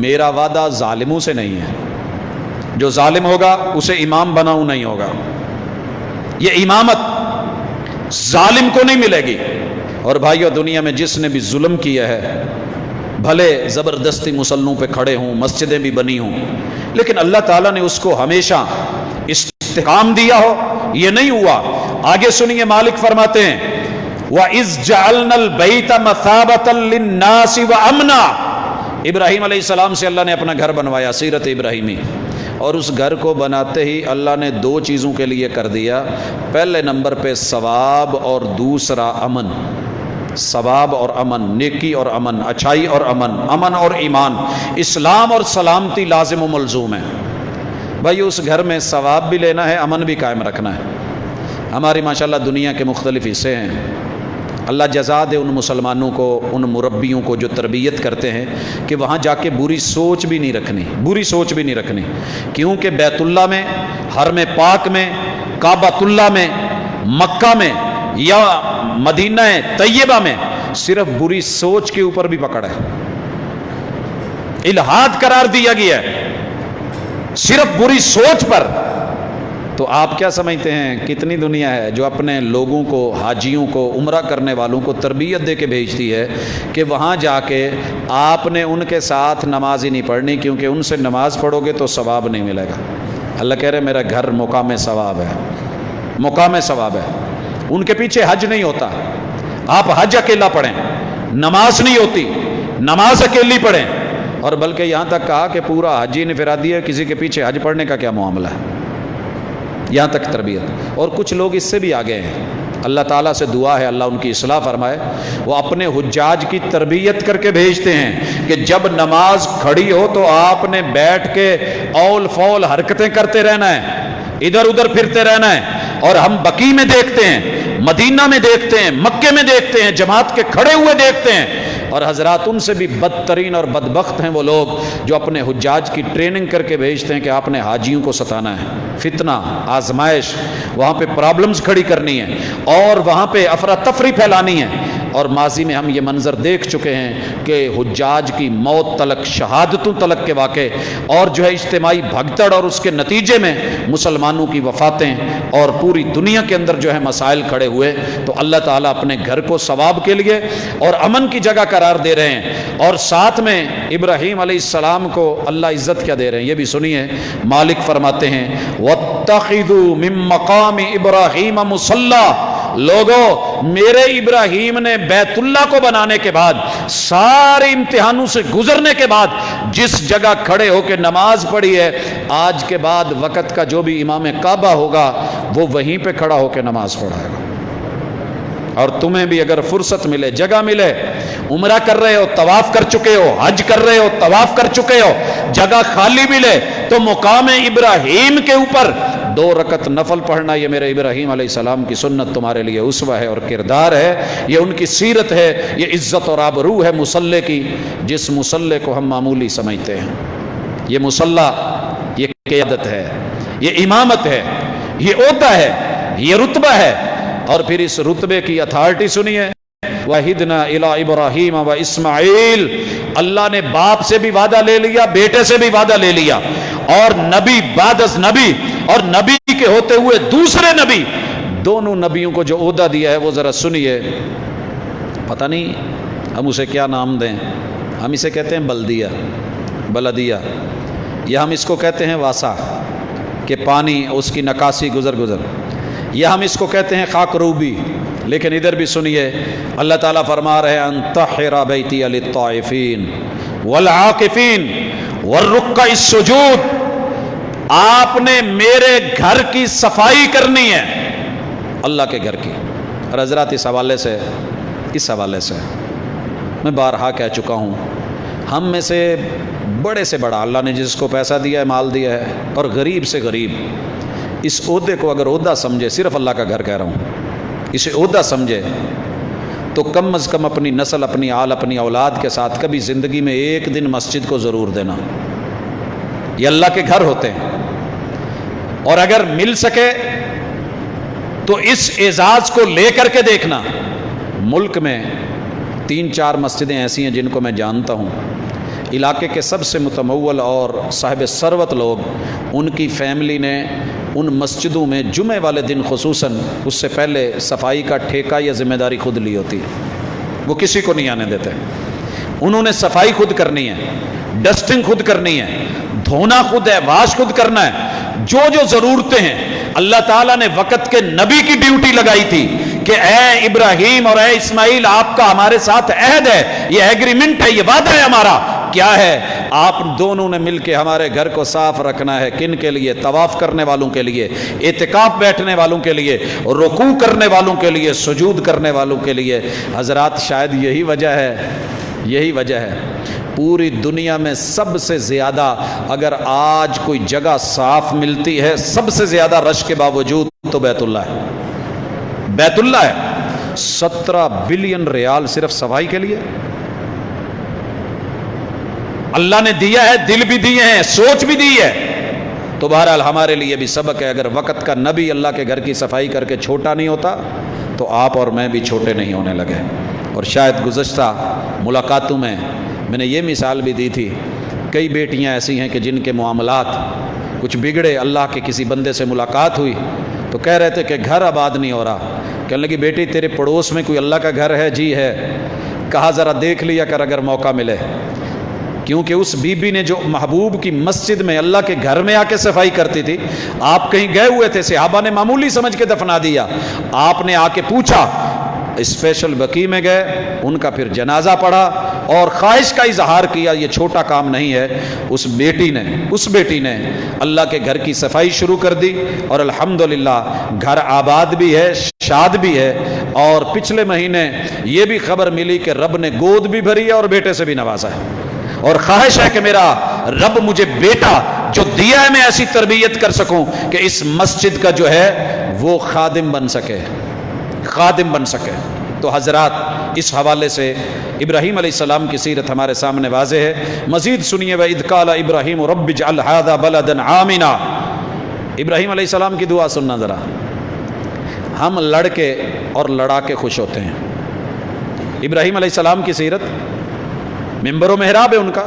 میرا وعدہ ظالموں سے نہیں ہے، جو ظالم ہوگا اسے امام بناؤں نہیں ہوگا، یہ امامت ظالم کو نہیں ملے گی۔ اور بھائیو دنیا میں جس نے بھی ظلم کیا ہے، بھلے زبردستی مسلوں پہ کھڑے ہوں، مسجدیں بھی بنی ہوں، لیکن اللہ تعالیٰ نے اس کو ہمیشہ استحکام دیا ہو، یہ نہیں ہوا۔ آگے سنیے مالک فرماتے ہیں وَإِذْ جَعَلْنَا الْبَيْتَ مَثَابَةً لِلنَّاسِ وَأَمْنًا، ابراہیم علیہ السلام سے اللہ نے اپنا گھر بنوایا، سیرت ابراہیمی، اور اس گھر کو بناتے ہی اللہ نے دو چیزوں کے لیے کر دیا، پہلے نمبر پہ ثواب اور دوسرا امن۔ ثواب اور امن، نیکی اور امن، اچھائی اور امن، امن اور ایمان، اسلام اور سلامتی لازم و ملزوم ہے۔ بھائی اس گھر میں ثواب بھی لینا ہے، امن بھی قائم رکھنا ہے۔ ہماری ماشاءاللہ دنیا کے مختلف حصے ہیں، اللہ جزا دے ان مسلمانوں کو، ان مربیوں کو جو تربیت کرتے ہیں کہ وہاں جا کے بری سوچ بھی نہیں رکھنی، بری سوچ بھی نہیں رکھنی، کیونکہ بیت اللہ میں، حرم پاک میں، کعبۃ اللہ میں، مکہ میں یا مدینہ طیبہ میں صرف بری سوچ کے اوپر بھی پکڑ ہے، الہاد قرار دیا گیا ہے صرف بری سوچ پر۔ تو آپ کیا سمجھتے ہیں کتنی دنیا ہے جو اپنے لوگوں کو، حاجیوں کو، عمرہ کرنے والوں کو تربیت دے کے بھیجتی ہے کہ وہاں جا کے آپ نے ان کے ساتھ نماز ہی نہیں پڑھنی، کیونکہ ان سے نماز پڑھو گے تو ثواب نہیں ملے گا۔ اللہ کہہ رہے میرا گھر مقام ثواب ہے، مقام ثواب ہے۔ ان کے پیچھے حج نہیں ہوتا، آپ حج اکیلا پڑھیں، نماز نہیں ہوتی، نماز اکیلی پڑھیں، اور بلکہ یہاں تک کہا کہ پورا حج ہی انفرادی ہے، کسی کے پیچھے حج پڑھنے کا کیا معاملہ ہے، یہاں تک تربیت۔ اور کچھ لوگ اس سے بھی آگے ہیں، اللہ تعالیٰ سے دعا ہے اللہ ان کی اصلاح فرمائے، وہ اپنے حجاج کی تربیت کر کے بھیجتے ہیں کہ جب نماز کھڑی ہو تو آپ نے بیٹھ کے اول فول حرکتیں کرتے رہنا ہے، ادھر ادھر پھرتے رہنا ہے۔ اور ہم بقی میں دیکھتے ہیں، مدینہ میں دیکھتے ہیں، مکے میں دیکھتے ہیں، جماعت کے کھڑے ہوئے دیکھتے ہیں، اور حضرات ان سے بھی بدترین اور بدبخت ہیں وہ لوگ جو اپنے حجاج کی ٹریننگ کر کے بھیجتے ہیں کہ آپ نے حاجیوں کو ستانا ہے، فتنہ، آزمائش، وہاں پہ پرابلمز کھڑی کرنی ہے اور وہاں پہ افراتفری پھیلانی ہے۔ اور ماضی میں ہم یہ منظر دیکھ چکے ہیں کہ حجاج کی موت تلک، شہادتوں تلک کے واقع، اور جو ہے اجتماعی بھگدڑ، اور اس کے نتیجے میں مسلمانوں کی وفاتیں اور پوری دنیا کے اندر جو ہے مسائل کھڑے ہوئے۔ تو اللہ تعالیٰ اپنے گھر کو ثواب کے لیے اور امن کی جگہ قرار دے رہے ہیں، اور ساتھ میں ابراہیم علیہ السلام کو اللہ عزت کیا دے رہے ہیں یہ بھی سنیے۔ مالک فرماتے ہیں وَاتَّخِذُوا مِن مَّقَامِ إِبْرَاهِيمَ مُصَلًّى، لوگوں میرے ابراہیم نے بیت اللہ کو بنانے کے بعد، سارے امتحانوں سے گزرنے کے بعد جس جگہ کھڑے ہو کے نماز پڑھی ہے، آج کے بعد وقت کا جو بھی امام کعبہ ہوگا وہ وہیں پہ کھڑا ہو کے نماز پڑھائے گا۔ اور تمہیں بھی اگر فرصت ملے، جگہ ملے، عمرہ کر رہے ہو، طواف کر چکے ہو، حج کر رہے ہو، طواف کر چکے ہو، جگہ خالی ملے تو مقام ابراہیم کے اوپر 2 رکعت نفل پڑھنا، یہ میرے ابراہیم علیہ السلام کی سنت تمہارے لیے اسوہ ہے اور کردار ہے، یہ ان کی سیرت ہے، یہ عزت اور آبرو ہے مصلی کی، جس مصلی کو ہم معمولی سمجھتے ہیں۔ یہ مصلی، یہ قیادت ہے، یہ امامت ہے، یہ عہدہ ہے، یہ رتبہ ہے، اور پھر اس رتبے کی اتھارٹی سنیے۔ وَحِدْنَا إِلَىٰ إِبْرَاهِيمَ وَإِسْمَعِيلَ، اللہ نے باپ سے بھی وعدہ لے لیا، بیٹے سے بھی وعدہ لے لیا، اور نبی بعد از نبی اور نبی کے ہوتے ہوئے دوسرے نبی، دونوں نبیوں کو جو عہدہ دیا ہے وہ ذرا سنیے۔ پتہ نہیں ہم اسے کیا نام دیں، ہم اسے کہتے ہیں بلدیہ، بلدیہ، یا ہم اس کو کہتے ہیں واسا، کہ پانی اس کی نکاسی گزر یا ہم اس کو کہتے ہیں خاک روبی، لیکن ادھر بھی سنیے اللہ تعالیٰ فرما رہے ہیں انطہر بیتی للطائفین والعاکفین والرکع السجود، آپ نے میرے گھر کی صفائی کرنی ہے، اللہ کے گھر کی۔ اور حضرات اس حوالے سے میں بارہا کہہ چکا ہوں، ہم میں سے بڑے سے بڑا اللہ نے جس کو پیسہ دیا ہے، مال دیا ہے، اور غریب سے غریب اس عہدے کو اگر عہدہ سمجھے، صرف اللہ کا گھر کہہ رہا ہوں، اسے عہدہ سمجھے تو کم از کم اپنی نسل، اپنی آل، اپنی اولاد کے ساتھ کبھی زندگی میں ایک دن مسجد کو ضرور دینا۔ یہ اللہ کے گھر ہوتے ہیں، اور اگر مل سکے تو اس اعزاز کو لے کر کے دیکھنا۔ ملک میں 3-4 مسجدیں ایسی ہیں جن کو میں جانتا ہوں، علاقے کے سب سے متمول اور صاحب ثروت لوگ، ان کی فیملی نے ان مسجدوں میں جمعہ والے دن خصوصاً اس سے پہلے صفائی کا ٹھیکہ یا ذمہ داری خود لی ہوتی ہے، وہ کسی کو نہیں آنے دیتے۔ انہوں نے صفائی خود کرنی ہے، ڈسٹنگ خود کرنی ہے، دھونا خود ہے، واش خود کرنا ہے۔ جو ضرورتیں ہیں اللہ تعالیٰ نے وقت کے نبی کی ڈیوٹی لگائی تھی کہ اے ابراہیم اور اے اسماعیل، آپ کا ہمارے ساتھ عہد ہے، یہ ایگریمنٹ ہے، یہ وعدہ ہے ہمارا، کیا ہے؟ آپ دونوں نے مل کے ہمارے گھر کو صاف رکھنا ہے۔ کن کے لیے؟ طواف کرنے والوں کے لیے، اعتکاف بیٹھنے والوں کے لیے، رکوع کرنے والوں کے لیے، سجود کرنے والوں کے لیے۔ حضرات شاید یہی وجہ ہے پوری دنیا میں سب سے زیادہ، اگر آج کوئی جگہ صاف ملتی ہے سب سے زیادہ رش کے باوجود، تو بیت اللہ ہے۔ 17 بلین ریال صرف صفائی کے لیے اللہ نے دیا ہے، دل بھی دیے ہیں، سوچ بھی دی ہے۔ تو بہرحال ہمارے لیے بھی سبق ہے، اگر وقت کا نبی اللہ کے گھر کی صفائی کر کے چھوٹا نہیں ہوتا تو آپ اور میں بھی چھوٹے نہیں ہونے لگے۔ اور شاید گزشتہ ملاقاتوں میں نے یہ مثال بھی دی تھی، کئی بیٹیاں ایسی ہیں کہ جن کے معاملات کچھ بگڑے، اللہ کے کسی بندے سے ملاقات ہوئی تو کہہ رہے تھے کہ گھر آباد نہیں ہو رہا۔ کہنے لگی بیٹی تیرے پڑوس میں کوئی اللہ کا گھر ہے؟ جی ہے۔ کہا ذرا دیکھ لیا کر اگر موقع ملے، کیونکہ اس بی بی نے جو محبوب کی مسجد میں اللہ کے گھر میں آ کے صفائی کرتی تھی، آپ کہیں گئے ہوئے تھے، صحابہ نے معمولی سمجھ کے دفنا دیا، آپ نے آ کے پوچھا، اسپیشل بقیع میں گئے، ان کا پھر جنازہ پڑھا اور خواہش کا اظہار کیا، یہ چھوٹا کام نہیں ہے۔ اس بیٹی نے اللہ کے گھر کی صفائی شروع کر دی، اور الحمدللہ گھر آباد بھی ہے، شاد بھی ہے۔ اور پچھلے مہینے یہ بھی خبر ملی کہ رب نے گود بھی بھری ہے اور بیٹے سے بھی نوازا ہے، اور خواہش ہے کہ میرا رب مجھے بیٹا جو دیا ہے میں ایسی تربیت کر سکوں کہ اس مسجد کا جو ہے وہ خادم بن سکے۔ تو حضرات اس حوالے سے ابراہیم علیہ السلام کی سیرت ہمارے سامنے واضح ہے۔ مزید سنیے، وَإِذْ قَالَ إِبْرَاهِيمُ رَبِّ اجْعَلْ هَٰذَا بَلَدًا آمِنًا۔ ابراہیم علیہ السلام کی دعا سننا ذرا۔ ہم لڑ کے اور لڑا کے خوش ہوتے ہیں۔ ابراہیم علیہ السلام کی سیرت، ممبر و محراب ہے ان کا،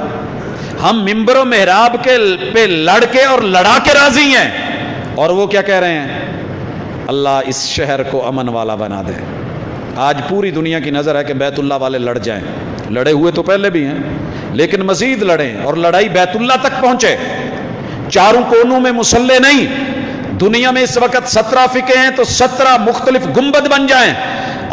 ہم ممبر و محراب کے پہ لڑ کے اور لڑا کے راضی ہیں، اور وہ کیا کہہ رہے ہیں؟ اللہ اس شہر کو امن والا بنا دے۔ آج پوری دنیا کی نظر ہے کہ بیت اللہ والے لڑ جائیں، لڑے ہوئے تو پہلے بھی ہیں لیکن مزید لڑیں، اور لڑائی بیت اللہ تک پہنچے، چاروں کونوں میں مسلح نہیں۔ دنیا میں اس وقت 17 فقے ہیں تو 17 مختلف گنبد بن جائیں،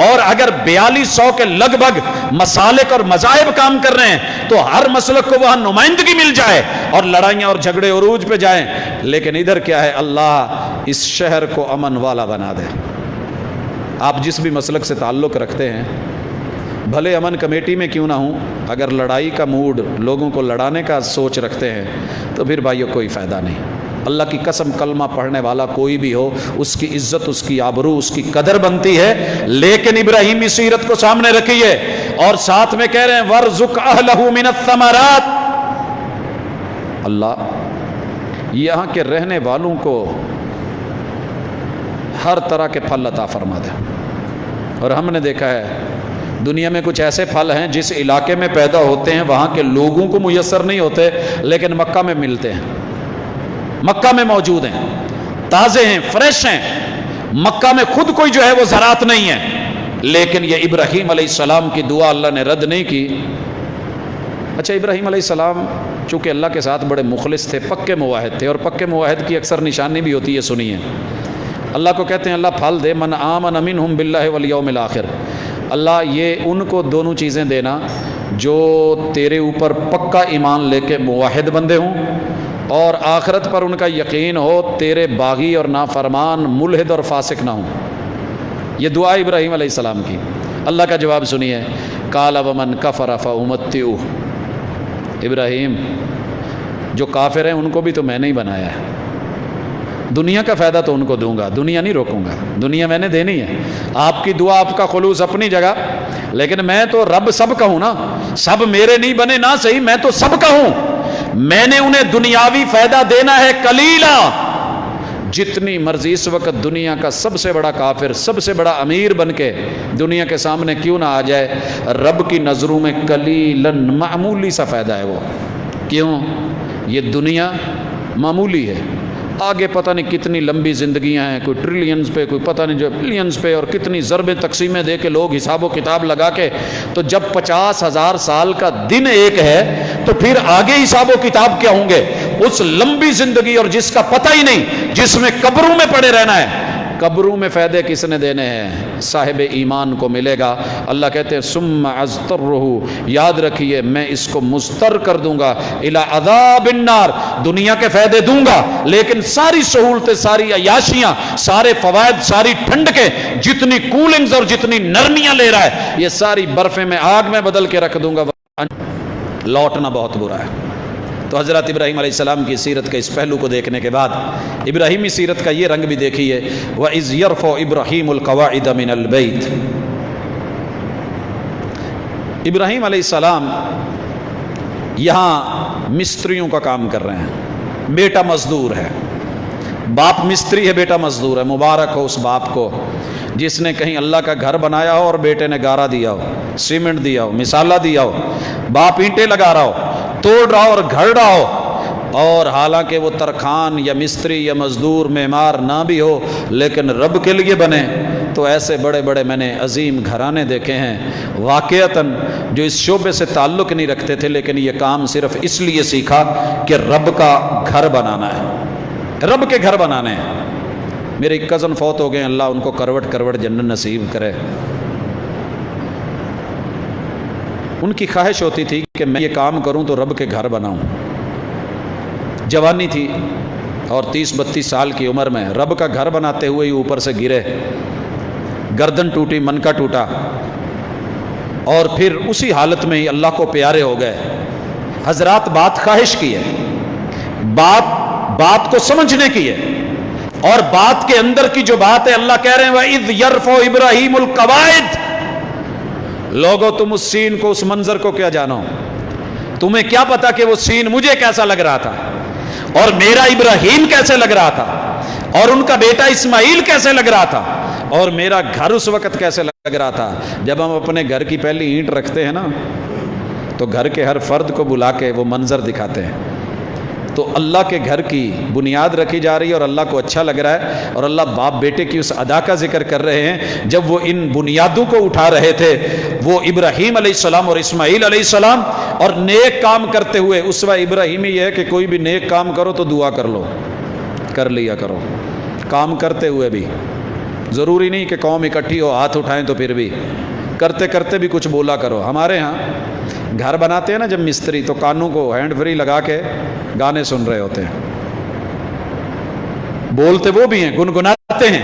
اور اگر 4200 کے لگ بھگ مسالک اور مذاہب کام کر رہے ہیں تو ہر مسلک کو وہاں نمائندگی مل جائے اور لڑائیاں اور جھگڑے عروج پہ جائیں، لیکن ادھر کیا ہے؟ اللہ اس شہر کو امن والا بنا دے۔ آپ جس بھی مسلک سے تعلق رکھتے ہیں، بھلے امن کمیٹی میں کیوں نہ ہوں، اگر لڑائی کا موڈ، لوگوں کو لڑانے کا سوچ رکھتے ہیں تو پھر بھائیو کوئی فائدہ نہیں۔ اللہ کی قسم کلمہ پڑھنے والا کوئی بھی ہو، اس کی عزت، اس کی آبرو، اس کی قدر بنتی ہے، لیکن ابراہیمی سیرت کو سامنے رکھیے، اور ساتھ میں کہہ رہے ہیں وَارْزُقْ أَهْلَهُ مِنَ الثَّمَرَاتِ۔ اللہ یہاں کے رہنے والوں کو ہر طرح کے پھل عطا فرما دے۔ اور ہم نے دیکھا ہے دنیا میں کچھ ایسے پھل ہیں جس علاقے میں پیدا ہوتے ہیں وہاں کے لوگوں کو میسر نہیں ہوتے، لیکن مکہ میں ملتے ہیں، مکہ میں موجود ہیں، تازے ہیں، فریش ہیں۔ مکہ میں خود کوئی جو ہے وہ زراعت نہیں ہے، لیکن یہ ابراہیم علیہ السلام کی دعا اللہ نے رد نہیں کی۔ اچھا ابراہیم علیہ السلام چونکہ اللہ کے ساتھ بڑے مخلص تھے، پکے مواحد تھے، اور پکے مواحد کی اکثر نشانی بھی ہوتی ہے، سنیے اللہ کو کہتے ہیں اللہ پھل دے، من آمن منہم باللہ والیوم الآخر، اللہ یہ ان کو دونوں چیزیں دینا جو تیرے اوپر پکا ایمان لے کے مواحد بندے ہوں اور آخرت پر ان کا یقین ہو، تیرے باغی اور نافرمان ملحد اور فاسق نہ ہوں۔ یہ دعا ابراہیم علیہ السلام کی۔ اللہ کا جواب سنیے، قال ومن کفر فامتعہ، ابراہیم جو کافر ہیں ان کو بھی تو میں نے ہی بنایا ہے، دنیا کا فائدہ تو ان کو دوں گا، دنیا نہیں روکوں گا، دنیا میں نے دینی ہے۔ آپ کی دعا، آپ کا خلوص اپنی جگہ، لیکن میں تو رب سب کا ہوں نا، سب میرے نہیں بنے نہ صحیح، میں تو سب کا ہوں، میں نے انہیں دنیاوی فائدہ دینا ہے قلیلا۔ جتنی مرضی اس وقت دنیا کا سب سے بڑا کافر، سب سے بڑا امیر بن کے دنیا کے سامنے کیوں نہ آ جائے، رب کی نظروں میں قلیلاً معمولی سا فائدہ ہے وہ۔ کیوں؟ یہ دنیا معمولی ہے، آگے پتہ نہیں کتنی لمبی زندگیاں ہیں، کوئی ٹریلینز پہ، کوئی پتہ نہیں جو بلینز پہ، اور کتنی ضربیں تقسیمیں دے کے لوگ حساب و کتاب لگا کے، تو جب 50,000 سال کا دن ایک ہے تو پھر آگے حساب و کتاب کیا ہوں گے؟ اس لمبی زندگی اور جس کا پتہ ہی نہیں، جس میں قبروں میں پڑے رہنا ہے، قبروں میں فائدے کس نے دینے ہیں؟ صاحب ایمان کو ملے گا۔ اللہ کہتے ہیں ثم ازترہ، یاد رکھیے میں اس کو مستر کر دوں گا الی عذاب النار، دنیا کے فائدے دوں گا لیکن ساری سہولتیں، ساری عیاشیاں، سارے فوائد، ساری ٹھنڈ کے جتنی کولنگز اور جتنی نرمیاں لے رہا ہے، یہ ساری برفیں میں آگ میں بدل کے رکھ دوں گا، لوٹنا بہت برا ہے۔ تو حضرت ابراہیم علیہ السلام کی سیرت کے اس پہلو کو دیکھنے کے بعد ابراہیمی سیرت کا یہ رنگ بھی دیکھیے، وَإِذْ يَرْفَعُ إِبْرَاهِيمُ الْقَوَاعِدَ مِنَ الْبَيْتِ، ابراہیم علیہ السلام یہاں مستریوں کا کام کر رہے ہیں، بیٹا مزدور ہے، باپ مستری ہے، بیٹا مزدور ہے۔ مبارک ہو اس باپ کو جس نے کہیں اللہ کا گھر بنایا ہو اور بیٹے نے گارا دیا ہو، سیمنٹ دیا ہو، مسالہ دیا ہو، باپ اینٹیں لگا رہا ہو، توڑ رہا ہو اور گھڑ رہا ہو، اور حالانکہ وہ ترخان یا مستری یا مزدور معمار نہ بھی ہو لیکن رب کے لیے بنے۔ تو ایسے بڑے بڑے میں نے عظیم گھرانے دیکھے ہیں واقعتاً جو اس شعبے سے تعلق نہیں رکھتے تھے، لیکن یہ کام صرف اس لیے سیکھا کہ رب کا گھر بنانا ہے، رب کے گھر بنانے ہیں۔ میرے ایک کزن فوت ہو گئے، اللہ ان کو کروٹ کروٹ جنت نصیب کرے۔ ان کی خواہش ہوتی تھی کہ میں یہ کام کروں تو رب کے گھر بناؤں۔ جوانی تھی اور 30-32 سال کی عمر میں رب کا گھر بناتے ہوئے ہی اوپر سے گرے، گردن ٹوٹی، منکا ٹوٹا، اور پھر اسی حالت میں ہی اللہ کو پیارے ہو گئے۔ حضرات بات خواہش کی ہے، بات کو سمجھنے کی ہے، اور بات کے اندر کی جو بات ہے اللہ کہہ رہے ہیں وَإِذْ يَرْفَعُ إِبْرَاهِيمُ الْقَوَاعِدَ۔ لوگوں تم اس سین کو، اس منظر کو کیا جانو؟ تمہیں کیا پتا کہ وہ سین مجھے کیسا لگ رہا تھا، اور میرا ابراہیم کیسے لگ رہا تھا، اور ان کا بیٹا اسماعیل کیسے لگ رہا تھا، اور میرا گھر اس وقت کیسے لگ رہا تھا۔ جب ہم اپنے گھر کی پہلی اینٹ رکھتے ہیں نا تو گھر کے ہر فرد کو بلا کے وہ منظر دکھاتے ہیں۔ تو اللہ کے گھر کی بنیاد رکھی جا رہی ہے اور اللہ کو اچھا لگ رہا ہے، اور اللہ باپ بیٹے کی اس ادا کا ذکر کر رہے ہیں جب وہ ان بنیادوں کو اٹھا رہے تھے، وہ ابراہیم علیہ السلام اور اسماعیل علیہ السلام، اور نیک کام کرتے ہوئے۔ اسوہ ابراہیمی یہ ہے کہ کوئی بھی نیک کام کرو تو دعا کر لو، کر لیا کرو، کام کرتے ہوئے بھی، ضروری نہیں کہ قوم اکٹھی ہو ہاتھ اٹھائیں تو پھر بھی کرتے کرتے بھی کچھ بولا کرو۔ ہمارے ہاں گھر بناتے ہیں نا جب مستری، تو کانوں کو ہینڈ فری لگا کے گانے سن رہے ہوتے ہیں، بولتے وہ بھی ہیں، گنگناتے ہیں،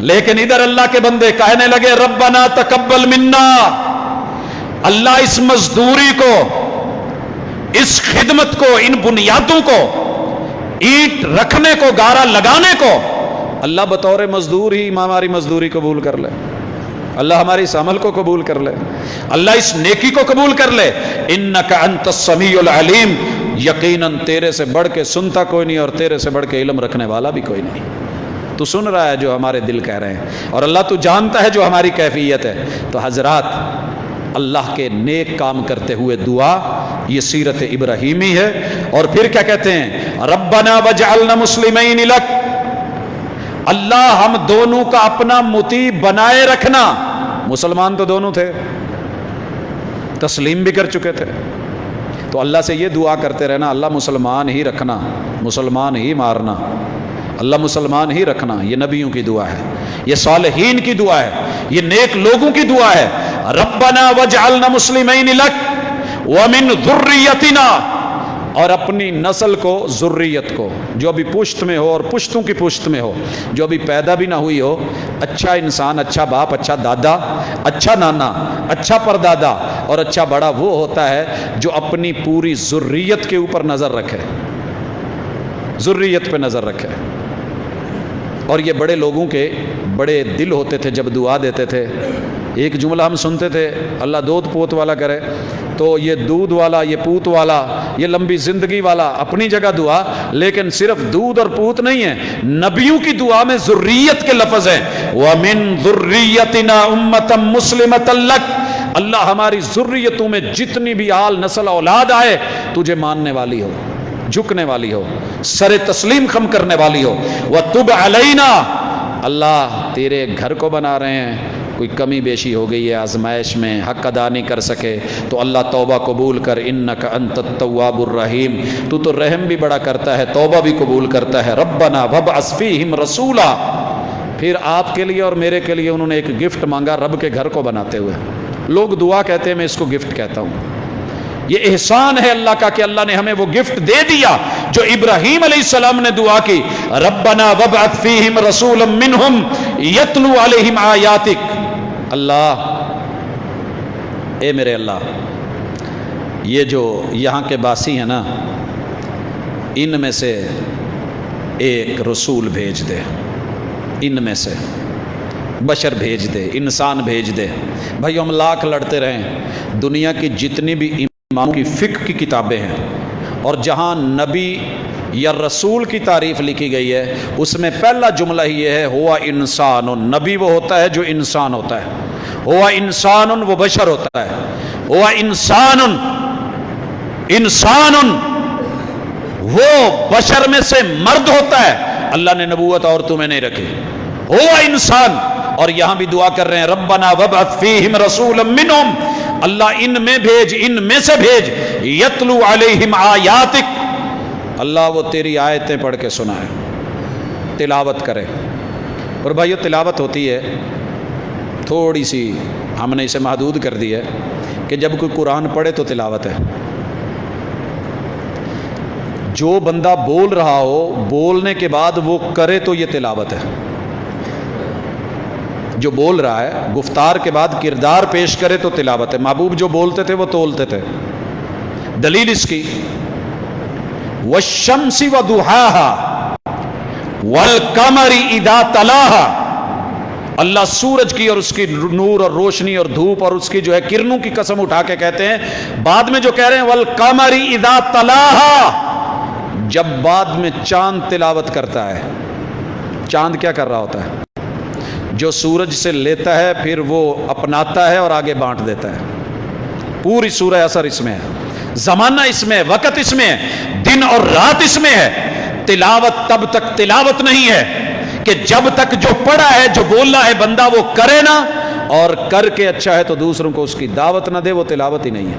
لیکن ادھر اللہ کے بندے کہنے لگے ربنا تقبل منا، اللہ اس مزدوری کو، اس خدمت کو، ان بنیادوں کو، اینٹ رکھنے کو، گارا لگانے کو، اللہ بطور مزدور ہی ہماری مزدوری قبول کر لے، اللہ ہماری اس عمل کو قبول کر لے، اللہ اس نیکی کو قبول کر لے۔ انک انت السمیع العلیم، یقیناً تیرے سے بڑھ کے سنتا کوئی نہیں اور تیرے سے بڑھ کے علم رکھنے والا بھی کوئی نہیں۔ تو سن رہا ہے جو ہمارے دل کہہ رہے ہیں، اور اللہ تو جانتا ہے جو ہماری کیفیت ہے۔ تو حضرات اللہ کے نیک کام کرتے ہوئے دعا، یہ سیرت ابراہیمی ہے۔ اور پھر کیا کہتے ہیں؟ ربنا وجعلنا مسلمین لک، اللہ ہم دونوں کا اپنا مطیع بنائے رکھنا۔ مسلمان تو دونوں تھے، تسلیم بھی کر چکے تھے، تو اللہ سے یہ دعا کرتے رہنا، اللہ مسلمان ہی رکھنا، مسلمان ہی مارنا، اللہ مسلمان ہی رکھنا۔ یہ نبیوں کی دعا ہے، یہ صالحین کی دعا ہے، یہ نیک لوگوں کی دعا ہے۔ ربنا وجعلنا مسلمین لک ومن ذریتنا، اور اپنی نسل کو، ذریت کو، جو ابھی پشت میں ہو اور پشتوں کی پشت میں ہو، جو ابھی پیدا بھی نہ ہوئی ہو، اچھا انسان، اچھا باپ، اچھا دادا، اچھا نانا، اچھا پردادا اور اچھا بڑا وہ ہوتا ہے جو اپنی پوری ذریت کے اوپر نظر رکھے، ذریت پہ نظر رکھے۔ اور یہ بڑے لوگوں کے بڑے دل ہوتے تھے جب دعا دیتے تھے۔ ایک جملہ ہم سنتے تھے، اللہ دودھ پوت والا کرے، تو یہ دودھ والا، یہ پوت والا، یہ لمبی زندگی والا اپنی جگہ دعا، لیکن صرف دودھ اور پوت نہیں ہے، نبیوں کی دعا میں ذریت کے لفظ ہیں۔ وَمِن ذُرِّيَّتِنَا أُمَّةً مُسْلِمَةً لَكَ، اللہ ہماری ذریتوں میں جتنی بھی آل نسل اولاد آئے تجھے ماننے والی ہو، جھکنے والی ہو، سر تسلیم خم کرنے والی ہو۔ وَتُبْ عَلَيْنَا، اللہ تیرے گھر کو بنا رہے ہیں، کوئی کمی بیشی ہو گئی ہے آزمائش میں، حق ادا نہیں کر سکے تو اللہ توبہ قبول کر، انک انت التواب الرحیم، تو رحم بھی بڑا کرتا ہے، توبہ بھی قبول کرتا ہے۔ ربنا وابعث فیہم رسولا، پھر آپ کے لیے اور میرے کے لیے انہوں نے ایک گفٹ مانگا رب کے گھر کو بناتے ہوئے۔ لوگ دعا کہتے ہیں، میں اس کو گفٹ کہتا ہوں۔ یہ احسان ہے اللہ کا کہ اللہ نے ہمیں وہ گفٹ دے دیا جو ابراہیم علیہ السلام نے دعا کی، ربنا وابعث فیہم رسولا منہم یتلو علیہم آیاتک۔ اللہ، اے میرے اللہ، یہ جو یہاں کے باسی ہیں نا، ان میں سے ایک رسول بھیج دے، ان میں سے بشر بھیج دے، انسان بھیج دے۔ بھائی ہم لاکھ لڑتے رہیں، دنیا کی جتنی بھی اماموں کی فقہ کی کتابیں ہیں اور جہاں نبی یا رسول کی تعریف لکھی گئی ہے، اس میں پہلا جملہ ہی یہ ہے، ہوا انسان، نبی وہ ہوتا ہے جو انسان ہوتا ہے، ہوا انسان وہ بشر ہوتا ہے، ہوا انسان، انسان وہ بشر میں سے مرد ہوتا ہے، اللہ نے نبوت عورتوں میں نہیں رکھی، ہوا انسان۔ اور یہاں بھی دعا کر رہے ہیں، ربنا وابعث فیہم رسولا منہم، اللہ ان میں بھیج، ان میں سے بھیج، یتلو علیہم آیاتک، اللہ وہ تیری آیتیں پڑھ کے سنائے، تلاوت کرے۔ اور بھائیو تلاوت ہوتی ہے تھوڑی سی، ہم نے اسے محدود کر دی ہے کہ جب کوئی قرآن پڑھے تو تلاوت ہے، جو بندہ بول رہا ہو بولنے کے بعد وہ کرے تو یہ تلاوت ہے۔ جو بول رہا ہے گفتار کے بعد کردار پیش کرے تو تلاوت ہے۔ محبوب جو بولتے تھے وہ تولتے تھے، دلیل اس کی، والشمس وضحاها والقمر اذا تلاها، اللہ سورج کی اور اس کی نور اور روشنی اور دھوپ اور اس کی جو ہے کرنوں کی قسم اٹھا کے کہتے ہیں، بعد میں جو کہہ رہے ہیں والقمر اذا تلاها، جب بعد میں چاند تلاوت کرتا ہے، چاند کیا کر رہا ہوتا ہے؟ جو سورج سے لیتا ہے پھر وہ اپناتا ہے اور آگے بانٹ دیتا ہے۔ پوری سورہ اثر اس میں ہے، زمانہ اس میں ہے، وقت اس میں ہے، دن اور رات اس میں ہے۔ تلاوت تب تک تلاوت نہیں ہے کہ جب تک جو پڑھا ہے، جو بولا ہے بندہ وہ کرے نا، اور کر کے اچھا ہے تو دوسروں کو اس کی دعوت نہ دے، وہ تلاوت ہی نہیں ہے۔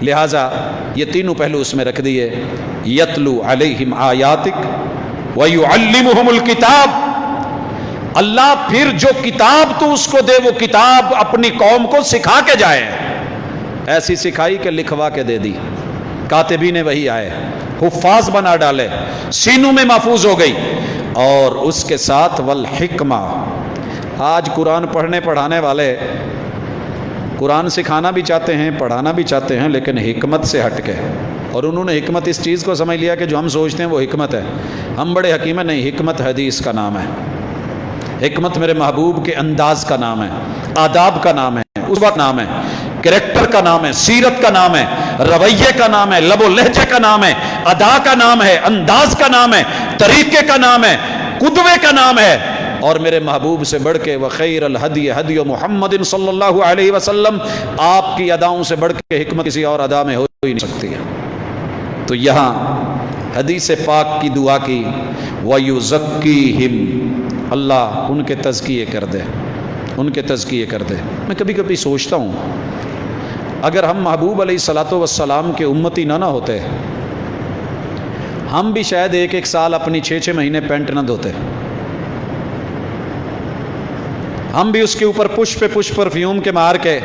لہٰذا یہ تینوں پہلو اس میں رکھ دیے، یتلو علیہم آیاتک ویعلمہم الکتاب، اللہ پھر جو کتاب تو اس کو دے وہ کتاب اپنی قوم کو سکھا کے جائے، ایسی سکھائی کہ لکھوا کے دے دی، کاتبین وہی آئے، حفاظ بنا ڈالے، سینوں میں محفوظ ہو گئی، اور اس کے ساتھ والحکمہ۔ آج قرآن پڑھنے پڑھانے والے قرآن سکھانا بھی چاہتے ہیں، پڑھانا بھی چاہتے ہیں، لیکن حکمت سے ہٹ کے، اور انہوں نے حکمت اس چیز کو سمجھ لیا کہ جو ہم سوچتے ہیں وہ حکمت ہے، ہم بڑے حکیم ہیں، نہیں، حکمت حدیث کا نام ہے، حکمت میرے محبوب کے انداز کا نام ہے، آداب کا نام ہے، اسوہ کا نام ہے، کریکٹر کا نام ہے، سیرت کا نام ہے، رویے کا نام ہے، لب و لہجے کا نام ہے، ادا کا نام ہے، انداز کا نام ہے، طریقے کا نام ہے، قدوے کا نام ہے۔ اور میرے محبوب سے بڑھ کے وخیر الہدی ہدی محمد صلی اللہ علیہ وسلم، آپ کی اداؤں سے بڑھ کے حکمت کسی اور ادا میں ہو ہی نہیں سکتی ہے۔ تو یہاں حدیث پاک کی دعا کی، وَيُزَكِّيهِمْ، اللہ ان کے تزکیے کر دے، ان کے تزکیے کر دے۔ میں کبھی کبھی سوچتا ہوں اگر ہم محبوب علیہ الصلوۃ والسلام کے امتی نہ ہوتے، ہم بھی شاید ایک ایک سال اپنی 6 مہینے پینٹ نہ دھوتے، ہم بھی اس کے اوپر پش پہ پش پرفیوم کے مار کے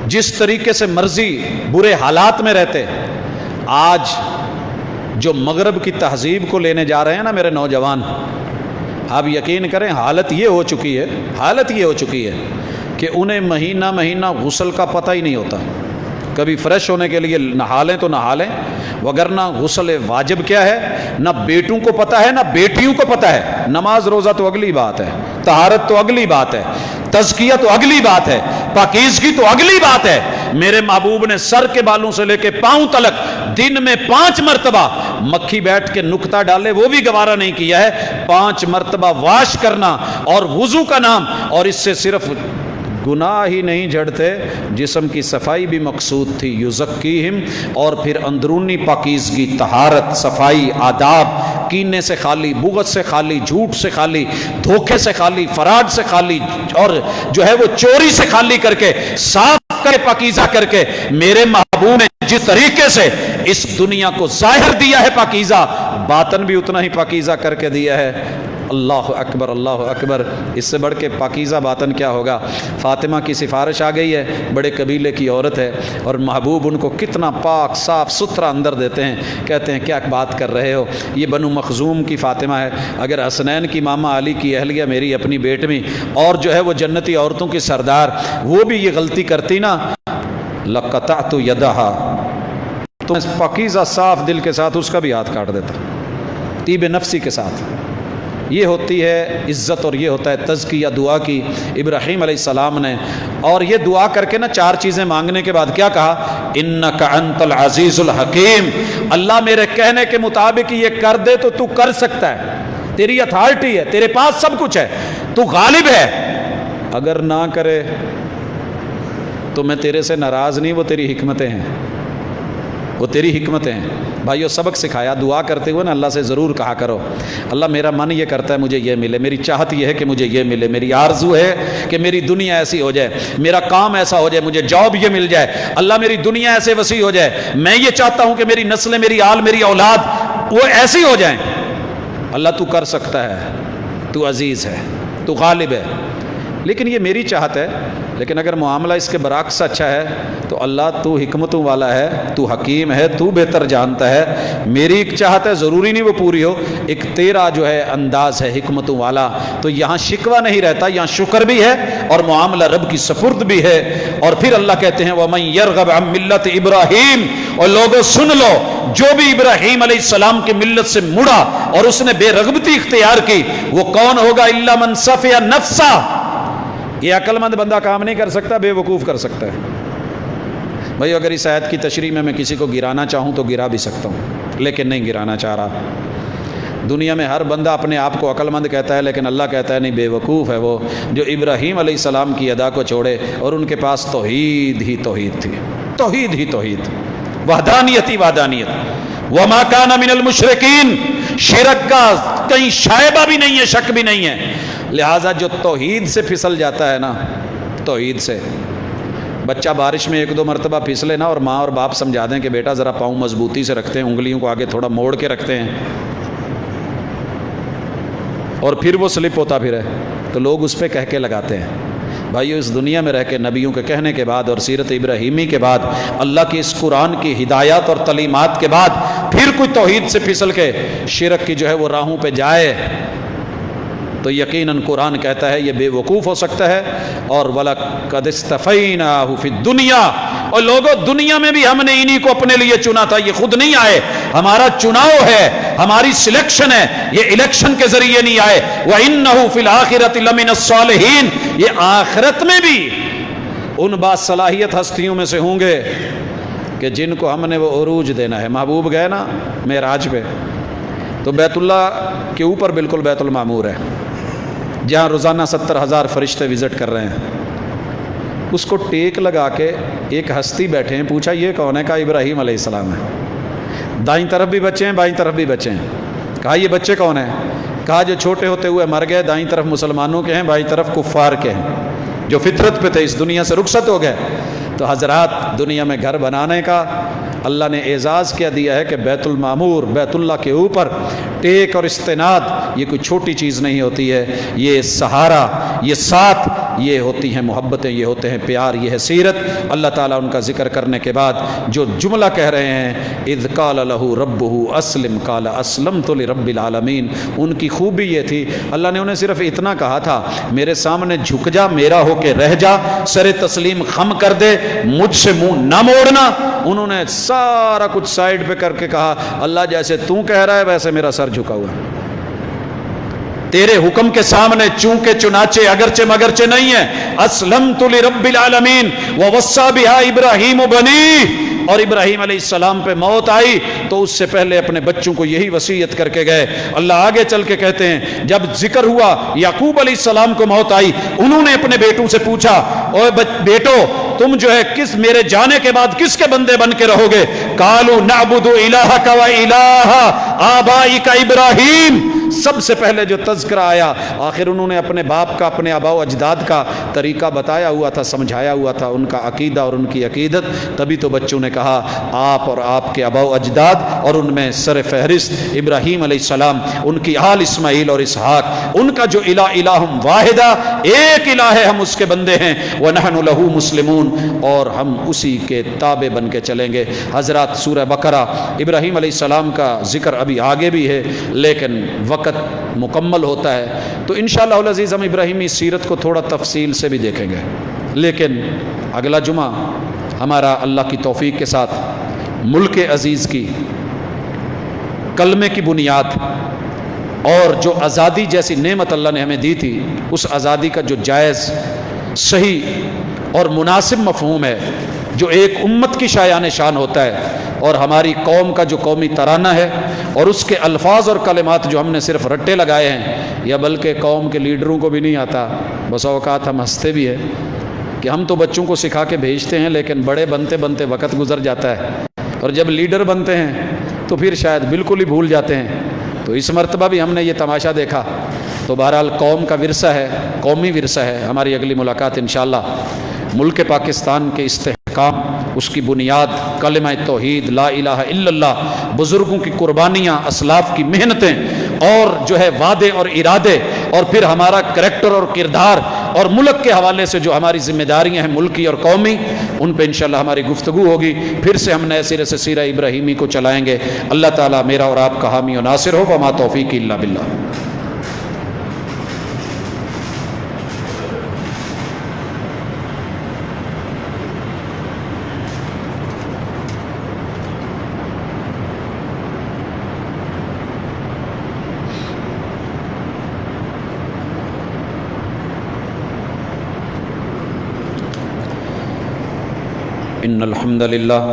جس طریقے سے مرضی برے حالات میں رہتے۔ آج جو مغرب کی تہذیب کو لینے جا رہے ہیں نا میرے نوجوان، آپ یقین کریں حالت یہ ہو چکی ہے کہ انہیں مہینہ مہینہ غسل کا پتہ ہی نہیں ہوتا۔ کبھی فریش ہونے کے لیے نہا لیں تو نہا لیں، وگرنہ غسل واجب کیا ہے نہ بیٹوں کو پتہ ہے نہ بیٹیوں کو پتہ ہے۔ نماز روزہ تو اگلی بات ہے، طہارت تو اگلی بات ہے، تزکیہ تو اگلی بات ہے، پاکیزگی تو اگلی بات ہے۔ میرے محبوب نے سر کے بالوں سے لے کے پاؤں تلک دن میں 5 مرتبہ مکھی بیٹھ کے نکتہ ڈالے وہ بھی گوارا نہیں کیا ہے۔ 5 مرتبہ واش کرنا اور وضو کا نام، اور اس سے صرف گناہ ہی نہیں جھڑتے، جسم کی صفائی بھی مقصود تھی، یزکیہم، اور پھر اندرونی پاکیزگی، طہارت، صفائی، آداب، کینے سے خالی، بغض سے خالی، جھوٹ سے خالی، دھوکے سے خالی، فراڈ سے خالی، اور جو ہے وہ چوری سے خالی کر کے صاف کر پاکیزہ کر کے میرے محبوب نے جس طریقے سے اس دنیا کو ظاہر دیا ہے پاکیزہ، باطن بھی اتنا ہی پاکیزہ کر کے دیا ہے۔ اللہ اکبر، اللہ اکبر، اس سے بڑھ کے پاکیزہ باطن کیا ہوگا۔ فاطمہ کی سفارش آ گئی ہے، بڑے قبیلے کی عورت ہے، اور محبوب ان کو کتنا پاک صاف ستھرا اندر دیتے ہیں، کہتے ہیں کیا بات کر رہے ہو، یہ بنو مخزوم کی فاطمہ ہے، اگر حسنین کی ماما علی کی اہلیہ میری اپنی بیٹمی اور جو ہے وہ جنتی عورتوں کی سردار وہ بھی یہ غلطی کرتی نا، لقطعت یدہا، تو میں پاکیزہ صاف دل کے ساتھ اس کا بھی ہاتھ کاٹ دیتا، طیب نفسی کے ساتھ۔ یہ ہوتی ہے عزت، اور یہ ہوتا ہے تزکیہ دعا کی۔ ابراہیم علیہ السلام نے، اور یہ دعا کر کے نا 4 چیزیں مانگنے کے بعد کیا کہا، انک انت العزیز الحکیم، اللہ میرے کہنے کے مطابق یہ کر دے تو تو کر سکتا ہے، تیری اتھارٹی ہے، تیرے پاس سب کچھ ہے، تو غالب ہے، اگر نہ کرے تو میں تیرے سے ناراض نہیں، وہ تیری حکمتیں ہیں، وہ تیری حکمتیں ہیں۔ بھائیو سبق سکھایا، دعا کرتے ہوئے نا اللہ سے ضرور کہا کرو، اللہ میرا من یہ کرتا ہے مجھے یہ ملے، میری چاہت یہ ہے کہ مجھے یہ ملے، میری آرزو ہے کہ میری دنیا ایسی ہو جائے، میرا کام ایسا ہو جائے، مجھے جاب یہ مل جائے، اللہ میری دنیا ایسے وسیع ہو جائے، میں یہ چاہتا ہوں کہ میری نسلیں، میری آل، میری اولاد وہ ایسی ہو جائیں۔ اللہ تو کر سکتا ہے، تو عزیز ہے، تو غالب ہے، لیکن یہ میری چاہت ہے۔ لیکن اگر معاملہ اس کے برعکس اچھا ہے تو اللہ تو حکمتوں والا ہے، تو حکیم ہے، تو بہتر جانتا ہے، میری ایک چاہت ہے ضروری نہیں وہ پوری ہو، ایک تیرا جو ہے انداز ہے حکمتوں والا، تو یہاں شکوہ نہیں رہتا، یہاں شکر بھی ہے اور معاملہ رب کی سپرد بھی ہے۔ اور پھر اللہ کہتے ہیں وَمَن يَرْغَبْ عَن مِلَّةِ إِبْرَاهِيمَ، اور لوگوں سن لو، جو بھی ابراہیم علیہ السلام کی ملت سے مڑا اور اس نے بے رغبتی اختیار کی، وہ کون ہوگا، إِلَّا مَن صَفِيَ نَفْسَهُ، یہ عقل مند بندہ کام نہیں کر سکتا، بے وقوف کر سکتا ہے۔ بھائی اگر اس آیت کی تشریح میں کسی کو گرانا چاہوں تو گرا بھی سکتا ہوں، لیکن نہیں گرانا چاہ رہا۔ دنیا میں ہر بندہ اپنے آپ کو عقل مند کہتا ہے، لیکن اللہ کہتا ہے نہیں، بے وقوف ہے وہ جو ابراہیم علیہ السلام کی ادا کو چھوڑے، اور ان کے پاس توحید ہی توحید تھی، توحید ہی توحید، وحدانیت ہی وحدانیت۔ وما کان من المشرکین، شرک کا کہیں شائبہ بھی نہیں ہے، شک بھی نہیں ہے۔ لہٰذا جو توحید سے پھسل جاتا ہے نا، توحید سے، بچہ بارش میں 1-2 مرتبہ پھسلے نا، اور ماں اور باپ سمجھا دیں کہ بیٹا ذرا پاؤں مضبوطی سے رکھتے ہیں، انگلیوں کو آگے تھوڑا موڑ کے رکھتے ہیں، اور پھر وہ سلپ ہوتا پھر ہے، تو لوگ اس پہ کہہ کے لگاتے ہیں۔ بھائیو اس دنیا میں رہ کے نبیوں کے کہنے کے بعد اور سیرت ابراہیمی کے بعد، اللہ کی اس قرآن کی ہدایات اور تعلیمات کے بعد، پھر کوئی توحید سے پھسل کے شرک کی جو ہے وہ راہوں پہ جائے تو یقیناً قرآن کہتا ہے یہ بے وقوف ہو سکتا ہے۔ اور وَلَقَدِ اسْتَفَيْنَاهُ فِي الدُّنْيَا، اور لوگوں دنیا میں بھی ہم نے انہی کو اپنے لیے چنا تھا، یہ خود نہیں آئے، ہمارا چناؤ ہے، ہماری سلیکشن ہے، یہ الیکشن کے ذریعے نہیں آئے۔ وَإِنَّهُ فِي الْآخِرَةِ لَمِنَ الصَّالِحِينَ، یہ آخرت میں بھی ان باصلاحیت ہستیوں میں سے ہوں گے کہ جن کو ہم نے وہ عروج دینا ہے۔ محبوب گئے نا معراج پہ، تو بیت اللہ کے اوپر بالکل بیت المعمور ہے، جہاں روزانہ 70,000 فرشتے وزٹ کر رہے ہیں، اس کو ٹیک لگا کے ایک ہستی بیٹھے ہیں، پوچھا یہ کون ہے؟ کہا ابراہیم علیہ السلام ہے۔ دائیں طرف بھی بچے ہیں، بائیں طرف بھی بچے ہیں۔ کہا یہ بچے کون ہیں؟ کہا جو چھوٹے ہوتے ہوئے مر گئے، دائیں طرف مسلمانوں کے ہیں، بائیں طرف کفار کے ہیں، جو فطرت پہ تھے، اس دنیا سے رخصت ہو گئے۔ تو حضرات دنیا میں گھر بنانے کا اللہ نے اعزاز کیا دیا ہے کہ بیت المعمور بیت اللہ کے اوپر ٹیک اور استناد یہ کوئی چھوٹی چیز نہیں ہوتی ہے، یہ سہارا، یہ ساتھ، یہ ہوتی ہیں محبتیں، یہ ہوتے ہیں پیار، یہ ہے سیرت۔ اللہ تعالیٰ ان کا ذکر کرنے کے بعد جو جملہ کہہ رہے ہیں اذ قال له ربه اسلم قال اسلمت لرب العالمین، ان کی خوبی یہ تھی اللہ نے انہیں صرف اتنا کہا تھا میرے سامنے جھک جا، میرا ہو کے رہ جا، سر تسلیم خم کر دے، مجھ سے منہ نہ موڑنا۔ انہوں نے سارا کچھ سائیڈ پہ کر کے کہا اللہ جیسے تو کہہ رہا ہے ویسے میرا سر جھکا ہوا ہے، تیرے حکم کے سامنے چونکے چنانچے اگرچہ مگرچہ نہیں ہے۔ اسلمت لرب العالمین ووصى بها ابراہیم بنی، اور ابراہیم علیہ السلام پہ موت آئی تو اس سے پہلے اپنے بچوں کو یہی وصیت کر کے گئے۔ اللہ آگے چل کے کہتے ہیں جب ذکر ہوا یعقوب علیہ السلام کو موت آئی، انہوں نے اپنے بیٹوں سے پوچھا اوے بیٹو تم جو ہے کس میرے جانے کے بعد کس کے بندے بن کے رہو گے؟ قالوا نعبد الہک و الہ آبائک ابراہیم، سب سے پہلے جو تذکرہ آیا آخر انہوں نے اپنے باپ کا، اپنے آباء و اجداد کا طریقہ بتایا ہوا تھا، سمجھایا ہوا تھا، ان کا عقیدہ اور ان کی عقیدت، تبھی تو بچوں نے کہا آپ اور آپ کے آباء و اجداد، اور ان میں سر فہرست ابراہیم علیہ السلام، ان کی آل اسماعیل اور اسحاق، ان کا جو الہ الہ واحدہ، ایک الہ ہے، ہم اس کے بندے ہیں، وَنَحْنُ لَهُ مُسْلِمُونَ، اور ہم اسی کے تابع بن کے چلیں گے۔ حضرات سورہ بقرہ ابراہیم علیہ السلام کا ذکر ابھی آگے بھی ہے لیکن وقت مکمل ہوتا ہے تو انشاءاللہ العزیز ہم ابراہیمی سیرت کو تھوڑا تفصیل سے بھی دیکھیں گے، لیکن اگلا جمعہ ہمارا اللہ کی توفیق کے ساتھ ملک عزیز کی کلمے کی بنیاد اور جو آزادی جیسی نعمت اللہ نے ہمیں دی تھی، اس آزادی کا جو جائز، صحیح اور مناسب مفہوم ہے، جو ایک امت کی شایان شان ہوتا ہے، اور ہماری قوم کا جو قومی ترانہ ہے اور اس کے الفاظ اور کلمات جو ہم نے صرف رٹے لگائے ہیں، یا بلکہ قوم کے لیڈروں کو بھی نہیں آتا، بسا اوقات ہم ہنستے بھی ہیں کہ ہم تو بچوں کو سکھا کے بھیجتے ہیں لیکن بڑے بنتے بنتے وقت گزر جاتا ہے، اور جب لیڈر بنتے ہیں تو پھر شاید بالکل ہی بھول جاتے ہیں۔ تو اس مرتبہ بھی ہم نے یہ تماشا دیکھا۔ تو بہرحال قوم کا ورثہ ہے، قومی ورثہ ہے۔ ہماری اگلی ملاقات انشاءاللہ ملک پاکستان کے استحکام، اس کی بنیاد کلمہ توحید لا الہ الا اللہ، بزرگوں کی قربانیاں، اسلاف کی محنتیں، اور جو ہے وعدے اور ارادے، اور پھر ہمارا کریکٹر اور کردار، اور ملک کے حوالے سے جو ہماری ذمہ داریاں ہیں ملکی اور قومی، ان پہ انشاءاللہ ہماری گفتگو ہوگی۔ پھر سے ہم نئے سرے سے سیرہ ابراہیمی کو چلائیں گے۔ اللہ تعالیٰ میرا اور آپ کا حامی و ناصر ہو، وما توفیق الا باللہ۔ ان الحمد للہ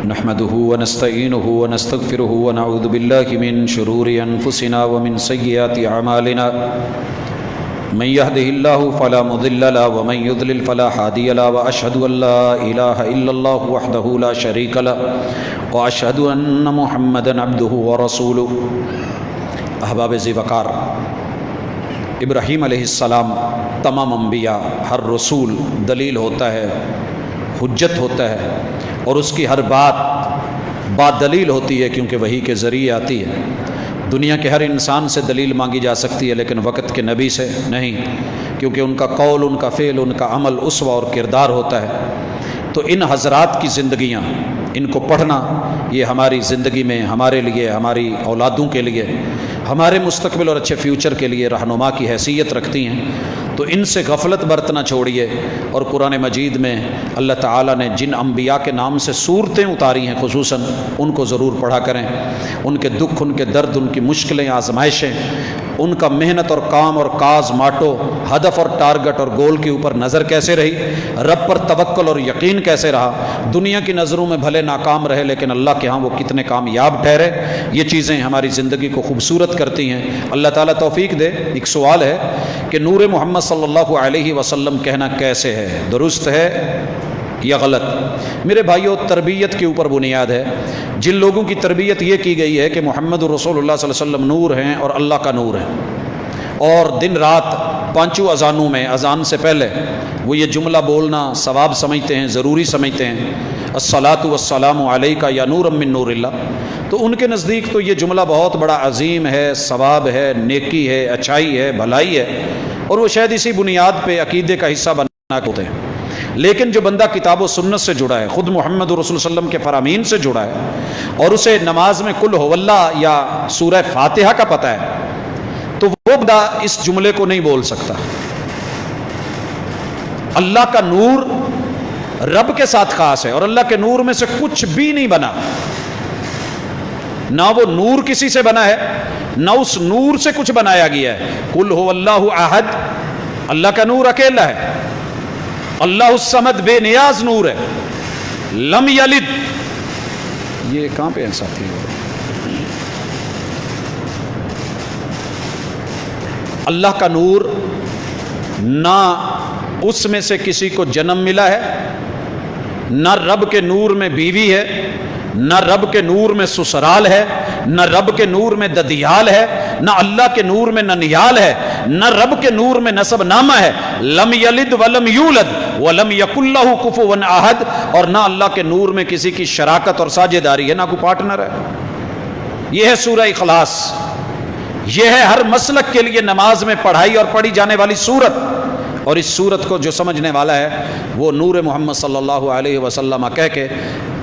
نحمده ونستعینه ونستغفره ونعوذ باللہ من شرور انفسنا ومن سیئات اعمالنا من يهده الله فلا مضل له ومن يضلل فلا هادي له واشهد ان لا اله الا الله وحده لا شريك له واشهد ان محمدا عبده ورسوله۔ احباب ذی وقار، ابراہیم علیہ السلام تمام انبیاء، ہر رسول دلیل ہوتا ہے، حجت ہوتا ہے، اور اس کی ہر بات دلیل ہوتی ہے کیونکہ وحی کے ذریعے آتی ہے۔ دنیا کے ہر انسان سے دلیل مانگی جا سکتی ہے لیکن وقت کے نبی سے نہیں، کیونکہ ان کا قول، ان کا فعل، ان کا عمل اسوہ اور کردار ہوتا ہے۔ تو ان حضرات کی زندگیاں، ان کو پڑھنا، یہ ہماری زندگی میں ہمارے لیے، ہماری اولادوں کے لیے، ہمارے مستقبل اور اچھے فیوچر کے لیے رہنما کی حیثیت رکھتی ہیں۔ تو ان سے غفلت برتنا چھوڑیے، اور قرآن مجید میں اللہ تعالیٰ نے جن انبیاء کے نام سے صورتیں اتاری ہیں خصوصاً، ان کو ضرور پڑھا کریں۔ ان کے دکھ، ان کے درد، ان کی مشکلیں، آزمائشیں، ان کا محنت اور کام اور کاز، ماٹو، ہدف اور ٹارگٹ اور گول کے اوپر نظر کیسے رہی، رب پر توکل اور یقین کیسے رہا، دنیا کی نظروں میں بھلے ناکام رہے لیکن اللہ کے ہاں وہ کتنے کامیاب ٹھہرے، یہ چیزیں ہماری زندگی کو خوبصورت کرتی ہیں۔ اللہ تعالیٰ توفیق دے۔ ایک سوال ہے کہ نور محمد صلی اللہ علیہ وسلم کہنا کیسے ہے، درست ہے یا غلط؟ میرے بھائیوں، تربیت کے اوپر بنیاد ہے۔ جن لوگوں کی تربیت یہ کی گئی ہے کہ محمد رسول اللہ صلی اللہ علیہ وسلم نور ہیں اور اللہ کا نور ہے، اور دن رات پانچوں اذانوں میں اذان سے پہلے وہ یہ جملہ بولنا ثواب سمجھتے ہیں، ضروری سمجھتے ہیں، الصلاۃ والسلام علیک یا نور من نور اللہ، تو ان کے نزدیک تو یہ جملہ بہت بڑا عظیم ہے، ثواب ہے، نیکی ہے، اچھائی ہے، بھلائی ہے، اور وہ شاید اسی بنیاد پہ عقیدے کا حصہ بننا ہوتے ہیں۔ لیکن جو بندہ کتاب و سنت سے جڑا ہے، خود محمد رسول صلی اللہ علیہ وسلم کے فرامین سے جڑا ہے، اور اسے نماز میں قل هو اللہ یا سورہ فاتحہ کا پتہ ہے، تو وہ بندہ اس جملے کو نہیں بول سکتا۔ اللہ کا نور رب کے ساتھ خاص ہے، اور اللہ کے نور میں سے کچھ بھی نہیں بنا، نہ وہ نور کسی سے بنا ہے، نہ اس نور سے کچھ بنایا گیا ہے۔ قل هو اللہ احد، اللہ کا نور اکیلا ہے، اللہ الصمد بے نیاز نور ہے، لم یلد، یہ کہاں پہ ہیں ساتھی؟ اللہ کا نور نہ اس میں سے کسی کو جنم ملا ہے، نہ رب کے نور میں بیوی ہے، نہ رب کے نور میں سسرال ہے، نہ رب کے نور میں ددیال ہے، نہ اللہ کے نور میں ننیال ہے، نہ رب کے نور میں نسب نامہ ہے، لم یلد ولم یولد ولم یکن لہ کفوا احد، اور نہ اللہ کے نور میں کسی کی شراکت اور ساجھیداری ہے، نہ کوئی پارٹنر ہے۔ یہ ہے سورہ اخلاص، یہ ہے ہر مسلک کے لیے نماز میں پڑھائی اور پڑھی جانے والی سورت، اور اس سورت کو جو سمجھنے والا ہے وہ نور محمد صلی اللہ علیہ وسلم کہہ کے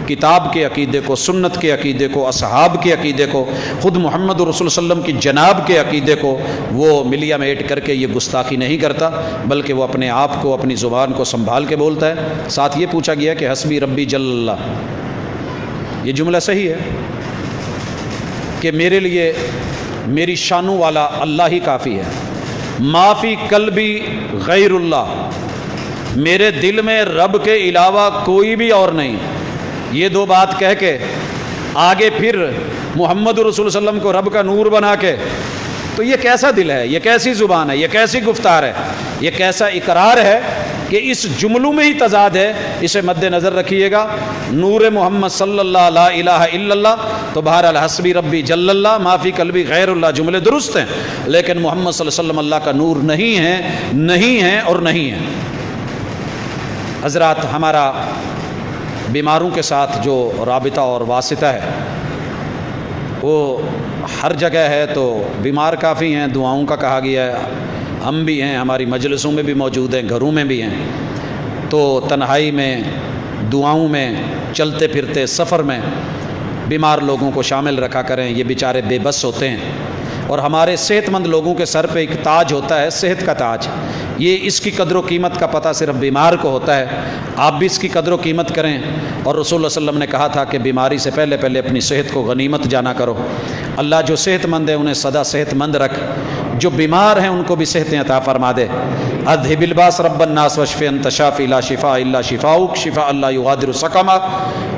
کتاب کے عقیدے کو، سنت کے عقیدے کو، اصحاب کے عقیدے کو، خود محمد رسول صلی اللہ علیہ وسلم کی جناب کے عقیدے کو وہ ملیا میٹ کر کے یہ گستاخی نہیں کرتا، بلکہ وہ اپنے آپ کو، اپنی زبان کو سنبھال کے بولتا ہے۔ ساتھ یہ پوچھا گیا کہ حسبی ربی جل اللہ، یہ جملہ صحیح ہے کہ میرے لیے میری شانوں والا اللہ ہی کافی ہے، ما فی قلبی غیر اللہ، میرے دل میں رب کے علاوہ کوئی بھی اور نہیں۔ یہ دو بات کہہ کے آگے پھر محمد رسول صلی اللہ علیہ وسلم کو رب کا نور بنا کے، تو یہ کیسا دل ہے، یہ کیسی زبان ہے، یہ کیسی گفتار ہے، یہ کیسا اقرار ہے کہ اس جملوں میں ہی تضاد ہے۔ اسے مد نظر رکھیے گا، نور محمد صلی اللہ لا الہ الا اللہ، تو بہرحال حسبی ربی جل اللہ ما فی قلبی غیر اللہ جملے درست ہیں، لیکن محمد صلی اللہ علیہ وسلم اللہ کا نور نہیں ہے، نہیں ہے اور نہیں ہے۔ حضرات، ہمارا بیماروں کے ساتھ جو رابطہ اور واسطہ ہے وہ ہر جگہ ہے، تو بیمار کافی ہیں، دعاؤں کا کہا گیا ہے، ہم بھی ہیں، ہماری مجلسوں میں بھی موجود ہیں، گھروں میں بھی ہیں، تو تنہائی میں، دعاؤں میں، چلتے پھرتے سفر میں بیمار لوگوں کو شامل رکھا کریں۔ یہ بیچارے بے بس ہوتے ہیں، اور ہمارے صحت مند لوگوں کے سر پہ ایک تاج ہوتا ہے، صحت کا تاج، یہ اس کی قدر و قیمت کا پتہ صرف بیمار کو ہوتا ہے۔ آپ بھی اس کی قدر و قیمت کریں، اور رسول اللہ صلی اللہ علیہ وسلم نے کہا تھا کہ بیماری سے پہلے پہلے اپنی صحت کو غنیمت جانا کرو۔ اللہ جو صحت مند ہے انہیں سدا صحت مند رکھ، جو بیمار ہیں ان کو بھی صحتیں عطا فرما دے۔ اذھب الباس رب الناس واشف انت شافی لا شفاء الا شفاؤک شفاء لا یغادر سقما۔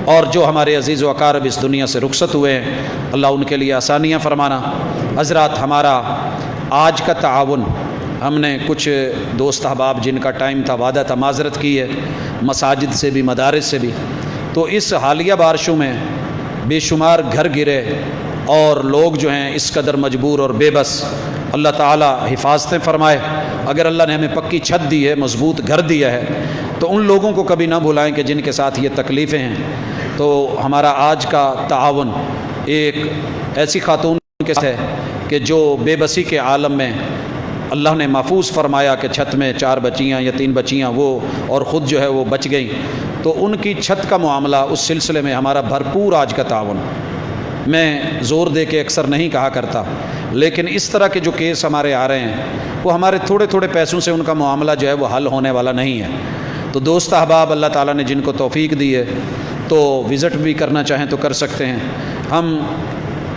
اور جو ہمارے عزیز و اقارب اس دنیا سے رخصت ہوئے ہیں، اللہ ان کے لیے آسانیاں فرمانا۔ حضرات، ہمارا آج کا تعاون، ہم نے کچھ دوست احباب جن کا ٹائم تھا، وعدہ تھا، معذرت کی ہے، مساجد سے بھی، مدارس سے بھی، تو اس حالیہ بارشوں میں بے شمار گھر گرے، اور لوگ جو ہیں اس قدر مجبور اور بے بس، اللہ تعالی حفاظتیں فرمائے۔ اگر اللہ نے ہمیں پکی چھت دی ہے، مضبوط گھر دیا ہے، تو ان لوگوں کو کبھی نہ بھلائیں کہ جن کے ساتھ یہ تکلیفیں ہیں۔ تو ہمارا آج کا تعاون ایک ایسی خاتون کے ساتھ ہے کہ جو بے بسی کے عالم میں اللہ نے محفوظ فرمایا کہ چھت میں 4 بچیاں یا 3 بچیاں وہ، اور خود جو ہے وہ بچ گئیں، تو ان کی چھت کا معاملہ، اس سلسلے میں ہمارا بھرپور آج کا تعاون۔ میں زور دے کے اکثر نہیں کہا کرتا، لیکن اس طرح کے جو کیس ہمارے آ رہے ہیں وہ ہمارے تھوڑے تھوڑے پیسوں سے ان کا معاملہ جو ہے وہ حل ہونے والا نہیں ہے۔ تو دوست احباب اللہ تعالیٰ نے جن کو توفیق دی ہے تو وزٹ بھی کرنا چاہیں تو کر سکتے ہیں۔ ہم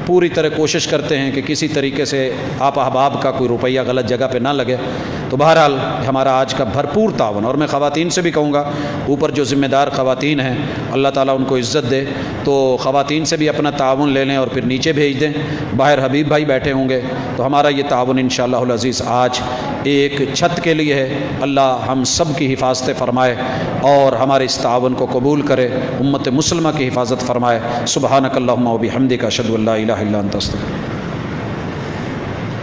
پوری طرح کوشش کرتے ہیں کہ کسی طریقے سے آپ احباب کا کوئی روپیہ غلط جگہ پہ نہ لگے۔ تو بہرحال ہمارا آج کا بھرپور تعاون، اور میں خواتین سے بھی کہوں گا، اوپر جو ذمہ دار خواتین ہیں اللہ تعالیٰ ان کو عزت دے، تو خواتین سے بھی اپنا تعاون لے لیں اور پھر نیچے بھیج دیں۔ باہر حبیب بھائی بیٹھے ہوں گے، تو ہمارا یہ تعاون انشاءاللہ العزیز آج ایک چھت کے لیے ہے۔ اللہ ہم سب کی حفاظت فرمائے اور ہمارے اس تعاون کو قبول کرے، امت مسلمہ کی حفاظت فرمائے۔ سبحانک اللہم و بحمدک، اشہد ان لا الہ الا انت، استغفرک۔